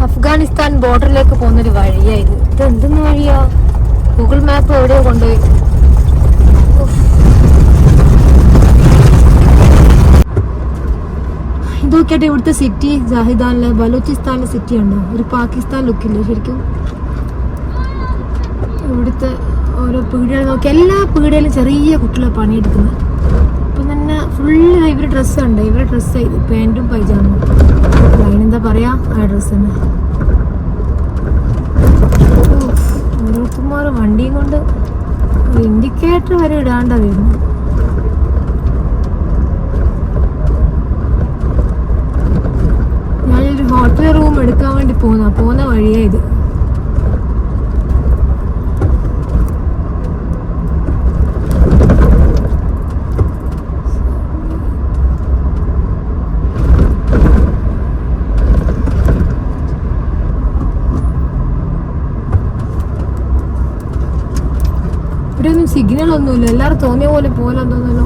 അഫ്ഗാനിസ്ഥാൻ ബോർഡറിലേക്ക് പോകുന്നൊരു വഴിയായത്. ഇത് എന്തെന്ന് വഴിയാ? ഗൂഗിൾ മാപ്പ് എവിടെയോ കൊണ്ടുപോയി. ഇത് നോക്കിയാട്ടെ ഇവിടുത്തെ സിറ്റി. ജാഹിദാനിലെ ബലൂചിസ്ഥാനിലെ സിറ്റി ഉണ്ടോ? ഒരു പാകിസ്ഥാൻ ലുക്കില്ലേ ശരിക്കും. ഇവിടുത്തെ ഓരോ പീടികൾ നോക്കി, എല്ലാ പീടികയിലും ചെറിയ കുട്ടികളെ പണിയെടുക്കുന്നത്. അപ്പം തന്നെ ഫുള്ള് ഇവരുടെ ഡ്രസ്സുണ്ട്. ഇവരുടെ ഡ്രസ്സ് ഇത് പാൻറ്റും പൈജാമും. അതിനെന്താ പറയാ, ആ ഡ്രസ്സ് തന്നെ. ഓരോരുത്തന്മാർ വണ്ടിയും കൊണ്ട് ഇൻഡിക്കേറ്റർ വരെ ഇടാണ്ട വരുന്നു. ഞാനൊരു ഹോട്ടൽ റൂം എടുക്കാൻ വേണ്ടി പോകുന്ന വഴിയാ ഇത്. ഇവിടെ ഒന്നും സിഗ്നൽ ഒന്നുമില്ല. എല്ലാവരും തോന്നിയ പോലെ പോലെ തോന്നല്ലോ.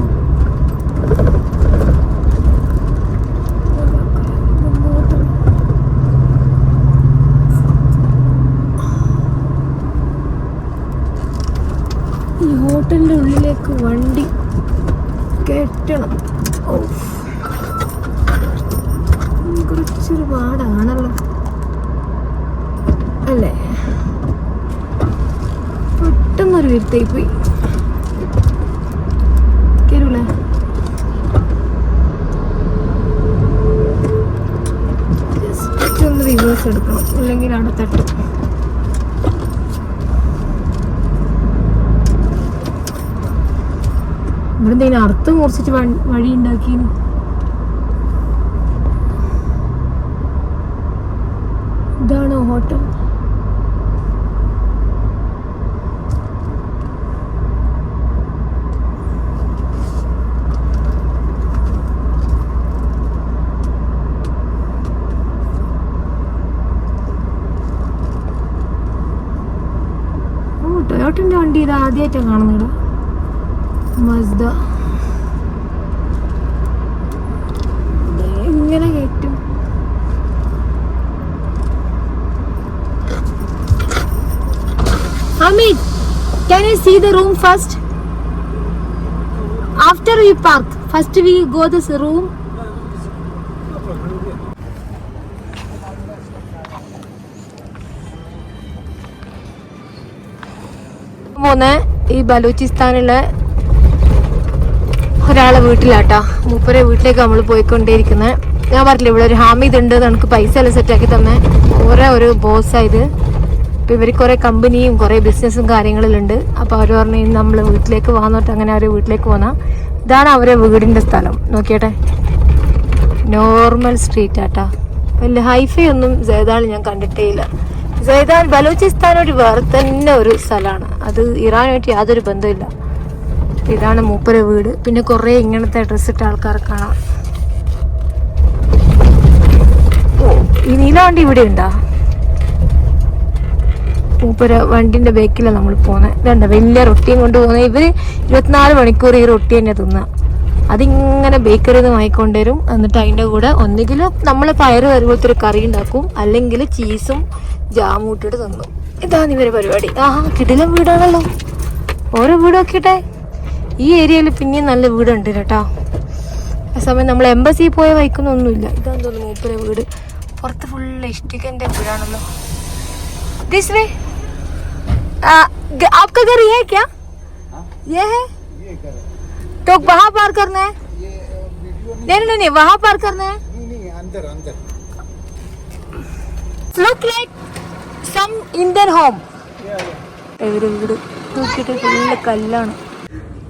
ഈ ഹോട്ടലിന്റെ ഉള്ളിലേക്ക് വണ്ടി കയറ്റണം. കുറച്ചൊരു പാടാണല്ലോ അല്ലേ? പെട്ടെന്നൊരു വരുത്തായി പോയി. കേരൂലേ? ജസ്റ്റ് ഒന്ന് റിവേഴ്സ് എടുക്കണം, അല്ലെങ്കിൽ അവിടെ തട്ടും. ഇവിടെ എന്തെങ്കിലും അർത്ഥം മുറിച്ചിട്ട് വഴി ഉണ്ടാക്കി. ഇതാണോ ഹോട്ടൽ? ടൊയോട്ടൻ്റെ വണ്ടി ഇത് ആദ്യമായിട്ടാണ് കാണുന്നത്. മസ്ദ ഇങ്ങനെ കയറ്റും. Hamid, can you see the room first? After we park, first we go this room. ഈ ബലൂചിസ്ഥാനിലെ ഒരാളെ വീട്ടിലാട്ടാ. മൂപ്പരെ വീട്ടിലേക്ക് നമ്മൾ പോയിക്കൊണ്ടേയിരിക്കുന്നത്. ഞാൻ പറഞ്ഞില്ല ഇവിടെ ഒരു ഹാമിദ് ഉണ്ട്, നമുക്ക് പൈസ എല്ലാം സെറ്റാക്കി തന്നെ ഓരോ ഒരു ബോസായത്. ഇപ്പം ഇവർ കുറേ കമ്പനിയും കുറേ ബിസിനസ്സും കാര്യങ്ങളിലുണ്ട്. അപ്പോൾ അവർ പറഞ്ഞു നമ്മൾ വീട്ടിലേക്ക് വന്നിട്ട് അങ്ങനെ അവർ വീട്ടിലേക്ക് പോന്നാ. ഇതാണ് അവരെ വീടിൻ്റെ സ്ഥലം. നോക്കിയട്ടെ, നോർമൽ സ്ട്രീറ്റ് ആട്ടാ. വലിയ ഹൈഫൈ ഒന്നും ജയ്ദാനിൽ ഞാൻ കണ്ടിട്ടേ ഇല്ല. ജയ്ദാൻ ബലൂചിസ്ഥാൻ ഒരു വേറെ തന്നെ ഒരു സ്ഥലമാണ്. അത് ഇറാനുമായിട്ട് യാതൊരു ബന്ധമില്ല. ഇതാണ് മൂപ്പര വീട്. പിന്നെ കുറേ ഇങ്ങനത്തെ ഡ്രസ് ഇട്ട ആൾക്കാരെ കാണാം. ഈ നീല വണ്ടി ഇവിടെ ഉണ്ടാ? മൂപ്പര വണ്ടിന്റെ ബേക്കിലാണ് നമ്മൾ പോകുന്നത്. ഇതുണ്ട് വലിയ റൊട്ടിയും കൊണ്ട് പോകുന്നത്. ഇവര് 24 മണിക്കൂർ ഈ റൊട്ടി തന്നെ തിന്നാം. അതിങ്ങനെ ബേക്കറിയിൽ നിന്ന് വാങ്ങിക്കൊണ്ടുവരും. എന്നിട്ട് അതിൻ്റെ കൂടെ ഒന്നുകിൽ നമ്മൾ പയറ് വരുമ്പോഴത്തെ ഒരു കറി ഉണ്ടാക്കും, അല്ലെങ്കിൽ ചീസും ജാമും ഇട്ടിട്ട് തിന്നും. ഇതാണ് ഇവരെ പരിപാടി. ആഹാ, കിടിലം വീടാണല്ലോ. ഓരോ വീട് നോക്കിയിട്ടെ. ഈ ഏരിയയിൽ പിന്നെയും നല്ല വീടുണ്ട് കേട്ടോ. ആ സമയം നമ്മൾ എംബസി പോയ വൈക്കുന്നൊന്നുമില്ല. ഇതാന്ന് തോന്നുന്നു മൂപ്പരെ വീട്. പുറത്ത് ഫുള്ള് ഇഷ്ടികന്റെ വീടാണല്ലോ. दिस वे आपका घर ये है क्या? ये है तो वहाँ पार करना है? नहीं वहाँ पार करना है. अंदर look like some Indian home. ഇവര് വീട് നോക്കിയിട്ട് ഫുള്ള് കല്ലാണ്.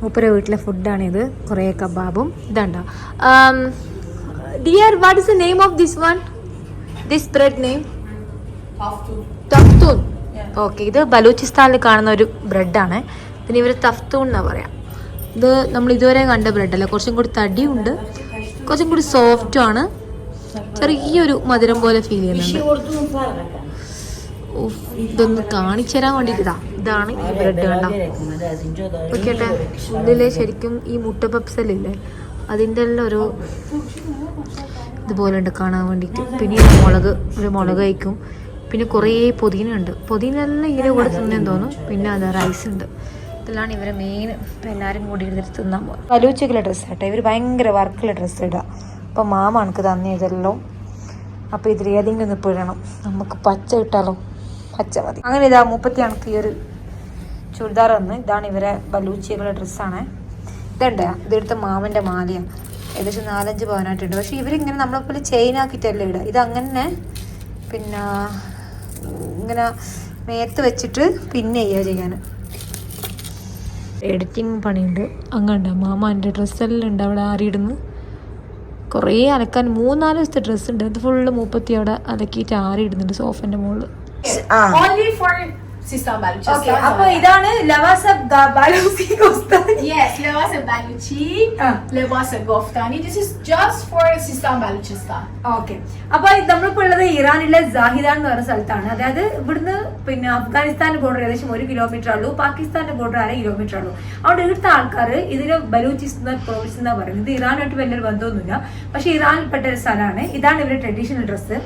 മൂപ്പരെ വീട്ടിലെ ഫുഡാണിത്. കുറേ കബാബും ഇതാണ്ടോ. Dear, what is the name of this one? This bread name? Taftun. Okay, ഇത് ബലൂചിസ്ഥാനിൽ കാണുന്ന ഒരു ബ്രെഡാണ്. പിന്നെ ഇവർ തഫ്തൂൺ എന്നാണ് പറയാം. ഇത് നമ്മൾ ഇതുവരെ കണ്ട ബ്രെഡല്ല, കുറച്ചും കൂടി തടിയുണ്ട്, കുറച്ചും കൂടി സോഫ്റ്റും ആണ്. ചെറിയൊരു മധുരം പോലെ ഫീൽ ചെയ്യുന്നുണ്ട്. ഇതൊന്ന് കാണിച്ചു തരാൻ വേണ്ടിയിട്ടാ. ഇതാണ് ഈ ബ്രെഡ് കണ്ട. ഓക്കേട്ടെ, ഉള്ളിലെ ശരിക്കും ഈ മുട്ട പപ്സലില്ലേ അതിൻ്റെ എല്ലാം ഒരു ഇതുപോലെ ഉണ്ട് കാണാൻ വേണ്ടിയിട്ട്. പിന്നെ ഒരു മുളക് കഴിക്കും. പിന്നെ കുറേ പുതിന ഉണ്ട്. പുതിന എല്ലാം ഇതിൻ്റെ കൂടെ തിന്നെന്ന് തോന്നും. പിന്നെ അത് റൈസ് ഉണ്ട്. ഇതെല്ലാം ഇവരെ മെയിൻ. ഇപ്പം എല്ലാവരും കൂടി എടുത്തിട്ട് തിന്നാൻ പോകും. ബലൂച്ചിക്കുള്ള ഡ്രസ്സ് കേട്ടോ. ഇവർ ഭയങ്കര വർക്കുള്ള ഡ്രസ്സ് ഇടുക. അപ്പം മാമ എനിക്ക് തന്നെ ഇതെല്ലാം. അപ്പോൾ ഇതിൽ ഏതെങ്കിലും ഒന്ന് പിഴണം. നമുക്ക് പച്ച ഇട്ടാലോ? പച്ച മതി. അങ്ങനെ ഇതാ 30 കണക്ക് ഈ ഒരു ചുരിദാർ വന്ന്. ഇതാണ് ഇവരെ ബലൂച്ചികളുടെ ഡ്രസ്സാണ്. ഇതുണ്ട്, ഇതെടുത്ത മാമൻ്റെ മാലയാണ്. ഏകദേശം 4-5 പവനായിട്ടുണ്ട്. പക്ഷെ ഇവരിങ്ങനെ നമ്മളെപ്പോലെ ചെയിൻ ആക്കിയിട്ടല്ലേ ഇടുക. ഇതങ്ങനെ പിന്നെ ഇങ്ങനെ മേത്ത് വെച്ചിട്ട് പിന്നെ ചെയ്യാൻ എഡിറ്റിങ് പണിയുണ്ട്. അങ്ങനെ മാമ എൻ്റെ ഡ്രസ്സെല്ലാം ഉണ്ട് അവിടെ ആറിയിടുന്നു. കുറേ അലക്കാൻ 3-4 ദിവസത്തെ ഡ്രസ്സ് ഉണ്ട്. അത് ഫുള്ള് 30 അവിടെ അലക്കിയിട്ട് ആറിയിടുന്നുണ്ട് സോഫൻ്റെ മുകളിൽ. Only for Sistan Baluchistan. Okay, അപ്പൊ ഇതാണ് Lavasa ബാലൂച്ചി ഗോഫ്താനി. Yes, Lawasa Baluchi, Lawasa Goftani. This is just for Sistan Baluchistan. Okay, അപ്പൊ നമ്മളിപ്പോ ഉള്ളത് ഇറാനിലെ സാഹിദാൻ എന്ന് പറഞ്ഞ സ്ഥലത്താണ്. അതായത് ഇവിടുന്ന് പിന്നെ അഫ്ഗാനിസ്ഥാന്റെ ബോർഡർ ഏകദേശം 1 കിലോമീറ്റർ ഉള്ളൂ, പാകിസ്ഥാന്റെ ബോർഡർ 1/2 കിലോമീറ്റർ ഉള്ളൂ. അതുകൊണ്ട് ഇവിടുത്തെ ആൾക്കാർ ഇതിന് ബലൂചിസ്ഥാൻ പ്രോവിൻസ് എന്നാ പറയുന്നത്. ഇത് ഇറാനായിട്ട് വലിയൊരു ബന്ധമൊന്നുമില്ല, പക്ഷെ ഇറാനിൽപ്പെട്ട ഒരു സ്ഥലമാണ്. ഇതാണ് ഇവരുടെ ട്രഡീഷണൽ ഡ്രസ്സ്.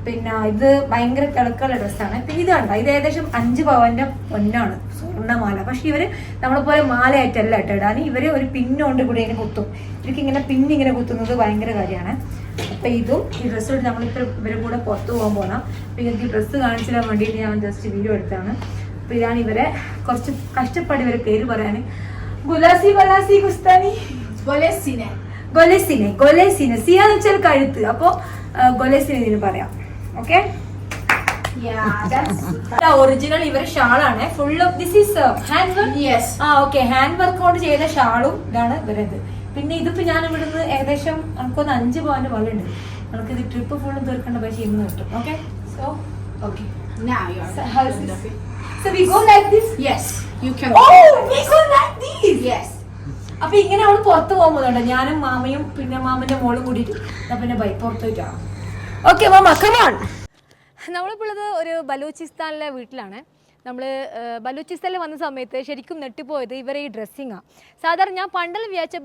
പിന്നെ ഇത് ഭയങ്കര തിളക്കുള്ള ഡ്രസ്സാണ്. പിന്നെ ഇത് കണ്ട, ഇത് ഏകദേശം 5 പവന്റെ പൊന്നാണ്, സ്വർണ്ണമാല. പക്ഷെ ഇവര് നമ്മളെപ്പോലെ മാലയായിട്ടല്ല ഇടാൻ. ഇവര് ഒരു പിന്നുകൊണ്ട് കൂടി ഇങ്ങനെ കുത്തും. ഇവർക്ക് ഇങ്ങനെ പിന്നിങ്ങനെ കുത്തുന്നത് ഭയങ്കര കാര്യമാണ്. അപ്പൊ ഇതും ഈ ഡ്രസ്സോട് നമ്മളിപ്പോൾ ഇവരെ കൂടെ പുറത്തു പോകാൻ പോകണം. അപ്പൊ എനിക്ക് ഈ ഡ്രസ്സ് കാണിച്ചു തരാൻ വേണ്ടിയിട്ട് ഞാൻ ജസ്റ്റ് വീഡിയോ എടുത്താണ്. അപ്പൊ ഇതാണ് ഇവരെ കുറച്ച് കഷ്ടപ്പാട് ഇവരെ പേര് പറയാൻ. ഗുലാസി ബലാസി ഗുസ്താനി Golesine. ഗൊലെസിനെ. ഗൊലെസിനെ സിയാന്ന് വെച്ചാൽ കഴുത്ത്. അപ്പൊ ഗൊലെസിനെ ഇതിന് പറയാം. ഓക്കെ, Yeah, that's ഒറിജിനൽ ഇവരെ ഷാളാണ്. Full of this is hand work. yes. Okay, hand work കൊണ്ട് ചെയ്ത ഷാളും ഇതാണ് ഇവരത്. പിന്നെ ഇതിപ്പോ ഞാൻ ഇവിടുന്ന് ഏകദേശം നമുക്കൊന്ന് 5 പവന്റെ വളയുണ്ട്. നമുക്ക് ഇത് ട്രിപ്പ് ഫുള്ളും തീർക്കേണ്ട പൈസ ഇന്ന് കിട്ടും. Okay, so okay, Now you're. so we go like this. Yes, you can. Oh, we go like this. Yes. അപ്പൊ ഇങ്ങനെ അവള് പുറത്ത് പോകുമ്പോഴുണ്ട് ഞാനും മാമയും പിന്നെ മാമന്റെ മോളും കൂടിയിട്ട് പിന്നെ ബൈക്ക് പുറത്ത് പോയിട്ടാണ്. Okay mama, come on. നമ്മളിപ്പോൾ ഉള്ളത് ഒരു ബലൂചിസ്ഥാനിലെ വീട്ടിലാണ്. നമ്മൾ ബലൂചിസ്ഥാനിൽ വന്ന സമയത്ത് ശരിക്കും നെട്ടിപ്പോയത് ഇവരെ ഈ ഡ്രസ്സിങ്ങാണ്. സാധാരണ ഞാൻ പണ്ടെല്ലാം വിചാരിച്ച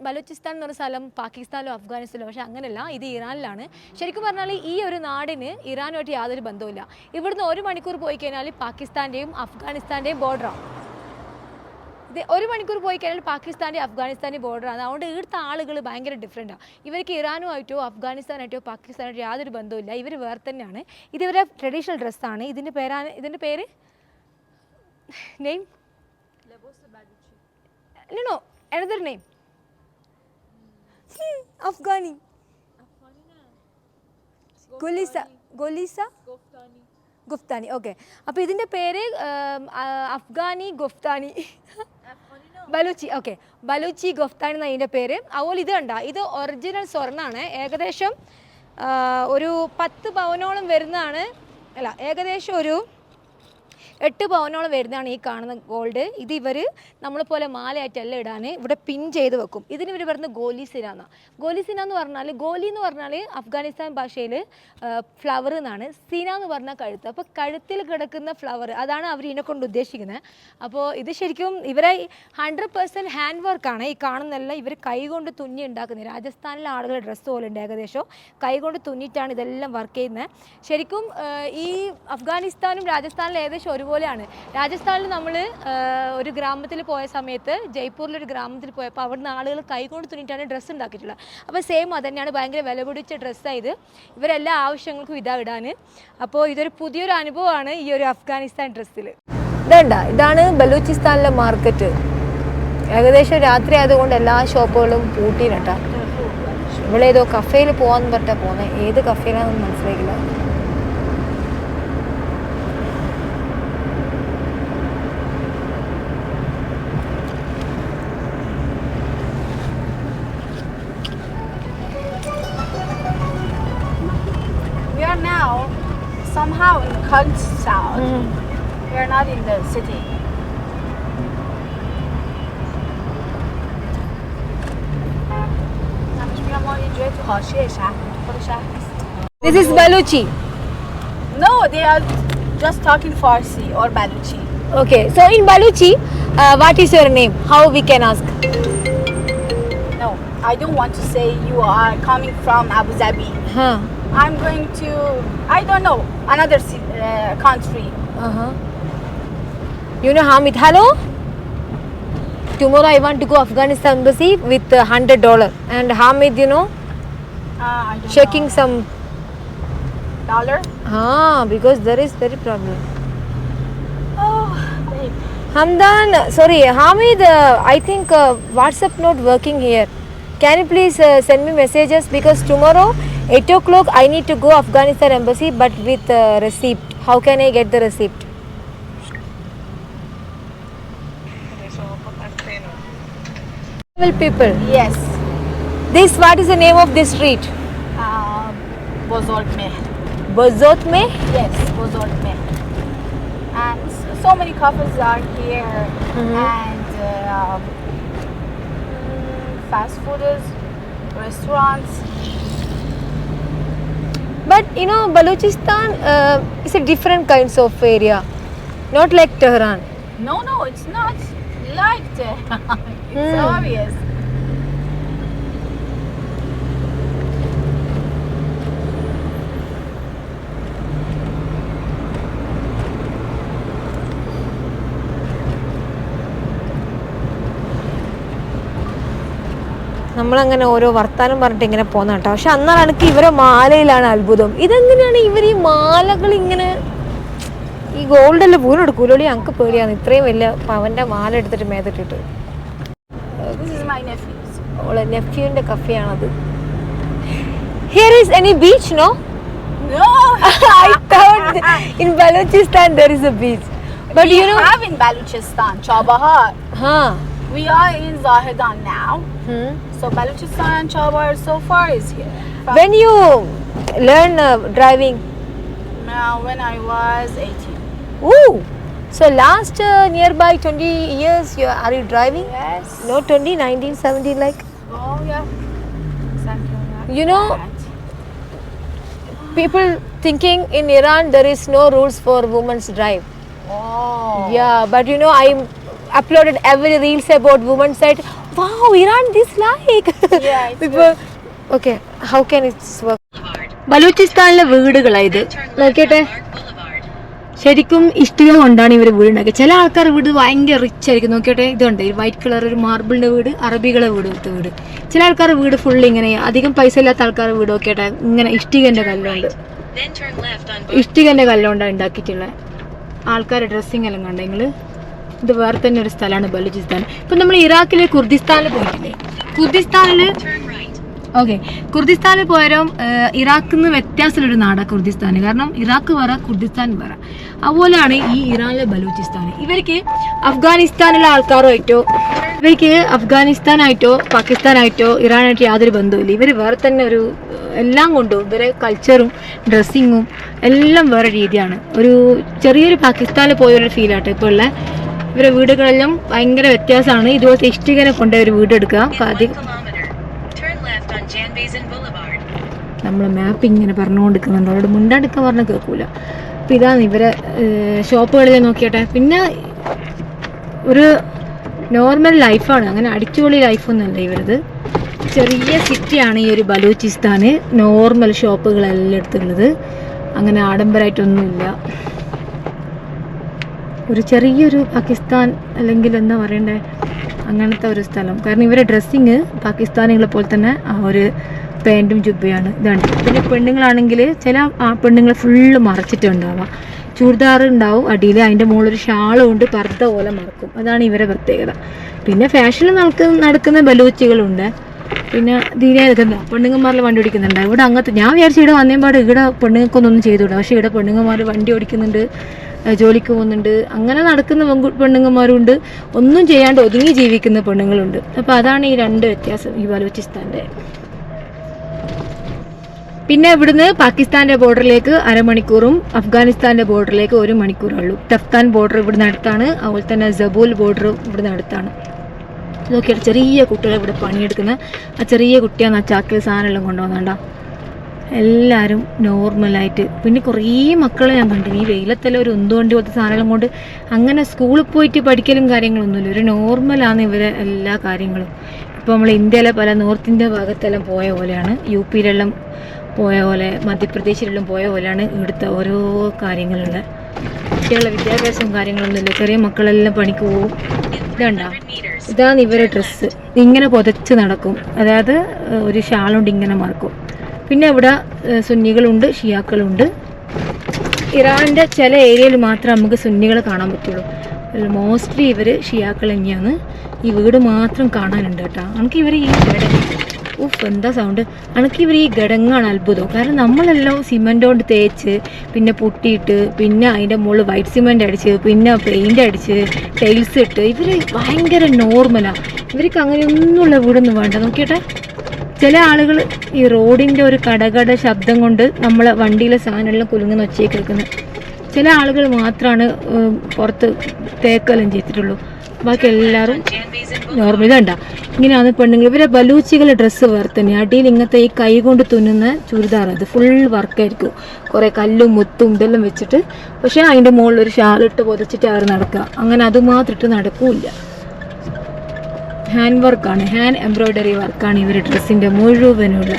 ബലൂചിസ്ഥാൻ എന്ന് പറഞ്ഞ സ്ഥലം പാകിസ്ഥാനിലോ അഫ്ഗാനിസ്ഥാനിലോ, പക്ഷേ അങ്ങനെയല്ല, ഇത് ഇറാനിലാണ്. ശരിക്കും പറഞ്ഞാൽ ഈ ഒരു നാടിന് ഇറാനുമായിട്ട് യാതൊരു ബന്ധവുമില്ല. ഇവിടുന്ന് 1 മണിക്കൂർ പോയി കഴിഞ്ഞാൽ പാകിസ്ഥാൻ്റെയും അഫ്ഗാനിസ്ഥാൻ്റെയും ബോർഡറാണ്. ഇത് 1 മണിക്കൂർ പോയി കഴിഞ്ഞാൽ പാകിസ്ഥാൻ്റെയും അഫ്ഗാനിസ്ഥാൻ്റെയും ബോർഡറാണ്. അതുകൊണ്ട് ഇവിടുത്തെ ആളുകൾ ഭയങ്കര ഡിഫറെൻറ്റാണ്. ഇവർക്ക് ഇറാനുമായിട്ടോ അഫ്ഗാനിസ്ഥാനായിട്ടോ പാകിസ്ഥാനായിട്ടോ യാതൊരു ബന്ധവുമില്ല. ഇവർ വേറെ തന്നെയാണ്. ഇത് ഇവരുടെ ട്രഡീഷണൽ ഡ്രസ്സാണ്. ഇതിൻ്റെ പേര് നെയിം no another name Afghani Guftani. Okay, അപ്പോൾ ഇതിൻ്റെ പേര് അഫ്ഗാനി ഗുഫ്താനി ബലൂച്ചി. ഓക്കെ, ബലൂച്ചി ഗുഫ്താനി എന്നാണ് ഇതിൻ്റെ പേര്. അതുപോലെ ഇത് കണ്ട, ഇത് ഒറിജിനൽ സ്വർണ്ണമാണ്. ഏകദേശം ഒരു 10 പവനോളം വരുന്നതാണ്. അല്ല, ഏകദേശം ഒരു 8 പവനോളം വരുന്നതാണ് ഈ കാണുന്ന ഗോൾഡ്. ഇത് ഇവർ നമ്മളെപ്പോലെ മാലയായിട്ടല്ല ഇടാൻ, ഇവിടെ പിൻ ചെയ്ത് വെക്കും. ഇതിന് ഇവർ പറയുന്നത് ഗോലിസിന എന്നാണ്. ഗോലിസിന എന്ന് പറഞ്ഞാൽ, ഗോലി എന്ന് പറഞ്ഞാൽ അഫ്ഗാനിസ്ഥാൻ ഭാഷയിൽ ഫ്ലവർ എന്നാണ്. സീന എന്ന് പറഞ്ഞാൽ കഴുത്ത്. അപ്പോൾ കഴുത്തിൽ കിടക്കുന്ന ഫ്ലവർ, അതാണ് അവർ ഇതിനെ കൊണ്ട് ഉദ്ദേശിക്കുന്നത്. അപ്പോൾ ഇത് ശരിക്കും ഇവരെ 100% ഹാൻഡ് വർക്കാണ്. ഈ കാണുന്നതെല്ലാം ഇവർ കൈകൊണ്ട് തുന്നി ഉണ്ടാക്കുന്നത്. രാജസ്ഥാനിലെ ആളുകളുടെ ഡ്രസ്സ് പോലെ ഉണ്ട്. ഏകദേശം കൈകൊണ്ട് തുന്നിയിട്ടാണ് ഇതെല്ലാം വർക്ക് ചെയ്യുന്നത്. ശരിക്കും ഈ അഫ്ഗാനിസ്ഥാനും രാജസ്ഥാനിലും ഏകദേശം ഒരുപോലെയാണ്. രാജസ്ഥാനിൽ നമ്മൾ ഒരു ഗ്രാമത്തിൽ പോയ സമയത്ത്, ജയ്പൂരിലൊരു ഗ്രാമത്തിൽ പോയപ്പോൾ അവിടുന്ന് ആളുകൾ കൈകൊണ്ട് തുന്നിയിട്ടാണ് ഡ്രസ്സ് ഉണ്ടാക്കിയിട്ടുള്ളത്. അപ്പോൾ സെയിം അത് തന്നെയാണ്. ഭയങ്കര വില പിടിച്ച ഡ്രസ്സായത്. ഇവരെല്ലാ ആവശ്യങ്ങൾക്കും ഇതാ ഇടാൻ. അപ്പോൾ ഇതൊരു പുതിയൊരു അനുഭവമാണ് ഈ ഒരു അഫ്ഗാനിസ്ഥാൻ ഡ്രസ്സിൽ. ഇതാണ് ബലൂചിസ്ഥാനിലെ മാർക്കറ്റ്. ഏകദേശം രാത്രി ആയതുകൊണ്ട് എല്ലാ ഷോപ്പുകളും പൂട്ടിയിട്ടാ. ഇവിടെ ഏതോ കഫേയിൽ പോകാമെന്ന് പറഞ്ഞാൽ പോകുന്നത്. ഏത് കഫേയിലാണെന്ന് മനസ്സിലാക്കില്ല. Somehow in countryside. We are not in the city. This is Baluchi. No, they are just talking Farsi or Baluchi. Okay, so in Baluchi, what is your name? How we can ask? No, I don't want to say you are coming from Abu Dhabi. Huh. I'm going to, I don't know, another country. You know Hamid, hello? Tomorrow I want to go Afghanistan embassy with $100. And Hamid, you know, I don't checking know. some... Dollar? Because there is very problem. Oh, babe. Hamdan, sorry, Hamid, I think WhatsApp not working here. Can you please send me messages, because tomorrow 8 o'clock I need to go Afghanistan embassy, but with receipt. How can I get the receipt? People. Yes. This, what is the name of this street? Bozorg Meh. Bazot mein? Yes, Bozorg Meh. And so many couples are here. And fast fooders, restaurants. But you know, Balochistan is a different kinds of area, not like Tehran. No, it's not like that. It's obvious. നമ്മളങ്ങനെ ഓരോ വർത്താനം പറഞ്ഞിട്ട് ഇങ്ങനെ പോകുന്ന കേട്ടോ. പക്ഷെ അന്നാണ് എനിക്ക് ഇവരെ മാലയിലാണ് അത്ഭുതം. ഇതെങ്ങനെയാണ് ഇവർ ഈ മാലകൾ ഇങ്ങനെ, ഈ ഗോൾഡെല്ലാം വീണെടുക്കൂലോളി, ഞങ്ങൾക്ക് പേടിയാണ് ഇത്രയും വലിയ പവന്റെ മാല എടുത്തിട്ട് മേതിട്ടിട്ട്. ഓളെ നെഫ്യൂന്റെ കഫയാണത്. Here is any beach, no? No. I thought in Balochistan there is a beach. But we you know, have in Balochistan, Chabahar. We are in Zahedan now. So Balochistan and Chabahar so far is here. When you learn driving? Now, when I was 18. Ooh. So last nearby 20 years are you driving? Yes. No, 20, 19, 17 like? Oh yeah. Something like You know, that. people thinking in Iran there is no rules for women's drive. Oh. Yeah, but you know, I uploaded every reels about women's side. Wow, Iran this like. Yeah, it's people. Okay, how can it work? ബലൂചിസ്ഥാനിലെ വീടുകളായത് നോക്കിയട്ടെ, ശരിക്കും ഇഷ്ടിക കൊണ്ടാണ് ഇവർ വീടുണ്ടാക്കിയത്. ചില ആൾക്കാർ വീട് ഭയങ്കര rich ആയിരിക്കും. നോക്കിയട്ടെ, ഇതുണ്ട് വൈറ്റ് കളർ ഒരു മാർബിളിന്റെ വീട്, അറബികളെ വീട്. ചില ആൾക്കാരുടെ വീട് ഫുൾ ഇങ്ങനെ, അധികം പൈസ ഇല്ലാത്ത ആൾക്കാരുടെ വീട് നോക്കിയട്ടെ ഇങ്ങനെ ഇഷ്ടികന്റെ കല്ലുണ്ട്, ഇഷ്ടികന്റെ കല്ലുകൊണ്ടാണ് ഉണ്ടാക്കിയിട്ടുള്ളത്. ആൾക്കാരുടെ ഡ്രസ്സിങ് എല്ലാം കണ്ട നിങ്ങള്. ഇത് വേറെ തന്നെ ഒരു സ്ഥലമാണ് ബലൂചിസ്ഥാൻ. ഇപ്പൊ നമ്മൾ ഇറാഖിലെ കുർദിസ്ഥാനിൽ പോയിട്ടില്ലേ, കുർദിസ്ഥാനിൽ പോയാലും ഇറാഖിൽ നിന്ന് വ്യത്യാസമുള്ളൊരു നാടാണ് കുർദിസ്ഥാൻ. കാരണം ഇറാഖ് വേറെ, കുർദിസ്ഥാൻ വേറെ. അതുപോലെയാണ് ഈ ഇറാനിലെ ബലൂചിസ്ഥാൻ. ഇവർക്ക് അഫ്ഗാനിസ്ഥാനിലെ ആൾക്കാരുമായിട്ടോ, ഇവർക്ക് അഫ്ഗാനിസ്ഥാനായിട്ടോ പാകിസ്ഥാനായിട്ടോ ഇറാനായിട്ടോ യാതൊരു ബന്ധവുമില്ല. ഇവർ വേറെ തന്നെ ഒരു എല്ലാം കൊണ്ടും ഇവരെ കൾച്ചറും ഡ്രസ്സിങ്ങും എല്ലാം വേറെ രീതിയാണ്. ഒരു ചെറിയൊരു പാകിസ്ഥാനിൽ പോയൊരു ഫീലാട്ടോ ഇപ്പോൾ ഉള്ള. ഇവരെ വീടുകളെല്ലാം ഭയങ്കര വ്യത്യാസമാണ്. ഇതുപോലത്തെ ഇഷ്ടികനെ കൊണ്ട് ഒരു വീടെടുക്കുക. നമ്മൾ മാപ്പ് ഇങ്ങനെ പറഞ്ഞുകൊണ്ടിരിക്കുന്നുണ്ട്, അവരോട് മുണ്ടാണ്ടിക്കാൻ പറഞ്ഞാൽ കേൾക്കൂല. അപ്പം ഇതാണ് ഇവരെ ഷോപ്പുകളിൽ നോക്കിയട്ടെ. പിന്നെ ഒരു നോർമൽ ലൈഫാണ്, അങ്ങനെ അടിച്ചുപൊളി ലൈഫൊന്നുമല്ല ഇവരത്. ചെറിയ സിറ്റിയാണ് ഈ ഒരു ബലൂചിസ്ഥാന്. നോർമൽ ഷോപ്പുകളെല്ലാം എടുത്തുള്ളത്, അങ്ങനെ ആഡംബരമായിട്ടൊന്നുമില്ല. ഒരു ചെറിയൊരു പാകിസ്ഥാൻ അല്ലെങ്കിൽ എന്താ പറയണ്ടേ, അങ്ങനത്തെ ഒരു സ്ഥലം. കാരണം ഇവരെ ഡ്രസ്സിങ് പാകിസ്ഥാനികളെ പോലെ തന്നെ ആ ഒരു പാൻറ്റും ജുബയാണ് ഇതാണ്. പിന്നെ പെണ്ണുങ്ങളാണെങ്കിൽ ചില പെണ്ണുങ്ങൾ ഫുള്ള് മറച്ചിട്ടുണ്ടാവുക, ചൂർദാർ ഉണ്ടാവും അടിയിൽ, അതിൻ്റെ മുകളിലൊരു ഷാളും ഉണ്ട്, പർദ്ദ പോലെ മറക്കും. അതാണ് ഇവരെ പ്രത്യേകത. പിന്നെ ഫാഷനിൽ നടക്കുന്ന ബലൂച്ചികളുണ്ട്. പിന്നെ ദീനെ പെണ്ണുങ്ങന്മാരിൽ വണ്ടി ഓടിക്കുന്നുണ്ട്. ഇവിടെ അങ്ങനത്തെ ഞാൻ വിചാരിച്ചു ഇവിടെ വന്നേപാട് ഇവിടെ പെണ്ണുങ്ങൾക്കൊന്നും ചെയ്തുകൂടാ. പക്ഷേ ഇവിടെ പെണ്ണുങ്ങന്മാർ വണ്ടി ഓടിക്കുന്നുണ്ട്, ജോലിക്ക് പോകുന്നുണ്ട്, അങ്ങനെ നടക്കുന്ന പെണ്ണുങ്ങന്മാരുണ്ട്, ഒന്നും ചെയ്യാണ്ട് ഒതുങ്ങി ജീവിക്കുന്ന പെണ്ണുങ്ങളുണ്ട്. അപ്പോൾ അതാണ് ഈ രണ്ട് വ്യത്യാസം ഈ ബലൂചിസ്ഥാൻ്റെ. പിന്നെ ഇവിടുന്ന് പാകിസ്ഥാന്റെ ബോർഡറിലേക്ക് അരമണിക്കൂറും അഫ്ഗാനിസ്ഥാന്റെ ബോർഡറിലേക്ക് 1 മണിക്കൂറുള്ളൂ. ടഫ്താൻ ബോർഡർ ഇവിടുന്ന് അടുത്താണ്, അതുപോലെ തന്നെ സബൂൽ ബോർഡർ ഇവിടുന്ന് അടുത്താണ്. ഇതൊക്കെയാണ് ചെറിയ കുട്ടികൾ ഇവിടെ പണിയെടുക്കുന്ന. ആ ചെറിയ കുട്ടിയാണ് ആ ചാക്കിൽ സാധനമെല്ലാം കൊണ്ടുപോകുന്നുണ്ടോ. എല്ലാവരും നോർമലായിട്ട്. പിന്നെ കുറേ മക്കളെ ഞാൻ കണ്ടു ഈ വെയിലത്തെല്ലാം ഒരു ഉന്തുവണ്ടി പോലത്തെ സാധനം കൊണ്ട് അങ്ങനെ സ്കൂളിൽ പോയിട്ട് പഠിക്കലും കാര്യങ്ങളൊന്നുമില്ല. ഒരു നോർമലാണ് ഇവരെ എല്ലാ കാര്യങ്ങളും. ഇപ്പോൾ നമ്മൾ ഇന്ത്യയിലെ പല നോർത്ത് ഇന്ത്യ ഭാഗത്തെല്ലാം പോയ പോലെയാണ്, യു പിയിലെല്ലാം പോയ പോലെ, മധ്യപ്രദേശിലെല്ലാം പോയ പോലെയാണ് ഇവിടുത്തെ ഓരോ കാര്യങ്ങളുള്ള. കുട്ടികളുടെ വിദ്യാഭ്യാസവും കാര്യങ്ങളൊന്നുമില്ല. ചെറിയ മക്കളെല്ലാം പണിക്ക് പോകും. ഇതുണ്ടോ, ഇതാണ് ഇവരെ ഡ്രസ്സ്. ഇങ്ങനെ പുതച്ച് നടക്കും, അതായത് ഒരു ഷാളുണ്ട് ഇങ്ങനെ മറക്കും. പിന്നെ ഇവിടെ സുന്നികളുണ്ട്, ഷിയാക്കളുണ്ട്. ഇറാൻ്റെ ചില ഏരിയയിൽ മാത്രമേ നമുക്ക് സുന്നികളെ കാണാൻ പറ്റുള്ളൂ. മോസ്റ്റ്ലി ഇവർ ഷിയാക്കൾ തന്നെയാണ്. ഈ വീട് മാത്രം കാണാനുണ്ട് കേട്ടോ. നമുക്ക് ഇവർ ഈ എന്താ സൗണ്ട്, എനിക്ക് ഇവർ ഈ ഘടകമാണ് അത്ഭുതം. കാരണം നമ്മളെല്ലാം സിമെൻ്റ് കൊണ്ട് തേച്ച് പിന്നെ പുട്ടിയിട്ട് പിന്നെ അതിൻ്റെ മുകളിൽ വൈറ്റ് സിമെൻ്റ് അടിച്ച് പിന്നെ പെയിൻ്റ് അടിച്ച് ടൈൽസ് ഇട്ട് ഇവർ ഭയങ്കര നോർമലാണ്. ഇവർക്ക് അങ്ങനെയൊന്നുമുള്ള വീടൊന്നും വേണ്ട. നോക്കിയിട്ടെ, ചില ആളുകൾ ഈ റോഡിൻ്റെ ഒരു കടകട ശബ്ദം കൊണ്ട് നമ്മളെ വണ്ടിയിലെ സാധനമെല്ലാം കുലുങ്ങുന്ന ഒച്ചയൊക്കെ കേൾക്കുന്നത്. ചില ആളുകൾ മാത്രമാണ് പുറത്ത് തേക്കെല്ലാം ചെയ്തിട്ടുള്ളൂ. ബാക്കി എല്ലാവരും നോർമൽ. ഇതണ്ട ഇങ്ങനെയാണ് പെണ്ണുങ്ങൾ. ഇവരെ ബലൂച്ചികളുടെ ഡ്രസ്സ് വേറെ തന്നെ. അടിയിൽ ഇങ്ങനത്തെ ഈ കൈ കൊണ്ട് തുന്നുന്ന ചുരിദാർ, അത് ഫുൾ വർക്കായിരിക്കും. കുറേ കല്ലും മുത്തും ഇതെല്ലാം വെച്ചിട്ട്. പക്ഷേ അതിൻ്റെ മുകളിൽ ഒരു ഷാളിട്ട് പൊതിച്ചിട്ട് അവർ നടക്കുക. അങ്ങനെ അതുമാത്രം ഇട്ട് നടക്കൂല. ഹാൻഡ് വർക്കാണ്, ഹാൻഡ് എംബ്രോയിഡറി വർക്കാണ് ഇവർ ഡ്രസ്സിൻ്റെ മുഴുവനുള്ള.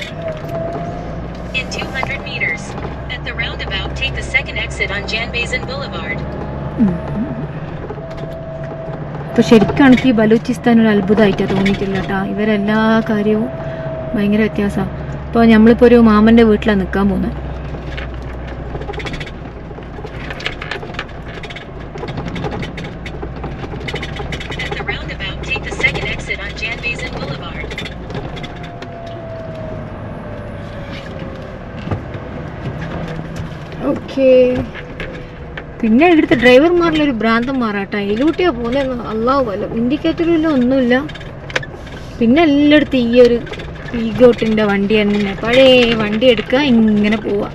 അപ്പോൾ ശരിക്കാണ് ഈ ബലൂചിസ്ഥാൻ ഒരു അത്ഭുതമായിട്ടാണ് തോന്നിയിട്ടില്ല കേട്ടോ. ഇവരെല്ലാ കാര്യവും ഭയങ്കര വ്യത്യാസമാണ്. ഇപ്പോൾ നമ്മളിപ്പോൾ ഒരു മാമൻ്റെ വീട്ടിലാണ് നിൽക്കാൻ പോകുന്നത്. ഓക്കെ, പിന്നെ ഇവിടുത്തെ ഡ്രൈവർമാരിലൊരു ഭ്രാന്തന്മാരാട്ടാ. ഇതിലൂട്ടിയാ പോകുന്നത് അള്ളാഹു വല്ല ഇൻഡിക്കേറ്ററും ഇല്ല, ഒന്നുമില്ല. പിന്നെ എല്ലായിടത്തും ഈ ഒരു ഈഗോട്ടിൻ്റെ വണ്ടി തന്നെ, പഴയ വണ്ടി എടുക്കുക, ഇങ്ങനെ പോവുക.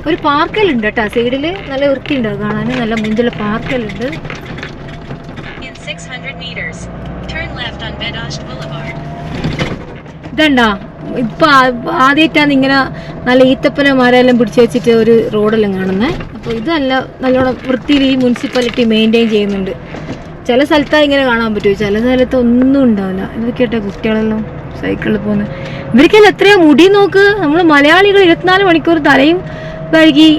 ഒരു പാർക്കലുണ്ട് കേട്ടോ സൈഡിൽ, നല്ല വൃത്തിയുണ്ട് കാണാൻ. നല്ല മുഞ്ചുള്ള പാർക്കലുണ്ട്. ഇതണ്ടാ ഇപ്പം ആദ്യമായിട്ടാണ് ഇങ്ങനെ നല്ല ഈത്തപ്പന മരമെല്ലാം പിടിച്ച് വെച്ചിട്ട് ഒരു റോഡെല്ലാം കാണുന്നത്. അപ്പോൾ ഇതല്ല, നല്ലോണം വൃത്തിയിൽ ഈ മുനിസിപ്പാലിറ്റി മെയിൻറ്റെയിൻ ചെയ്യുന്നുണ്ട്. ചില സ്ഥലത്താണ് ഇങ്ങനെ കാണാൻ പറ്റുമോ, ചില സ്ഥലത്ത് ഒന്നും ഉണ്ടാവില്ല. ഇതൊക്കെയാട്ടെ കുട്ടികളെല്ലാം സൈക്കിളിൽ പോകുന്നത്. ഇവർക്കെല്ലാം എത്രയോ മുടി നോക്ക്. നമ്മൾ മലയാളികൾ 24 മണിക്കൂർ തലയും കഴുകി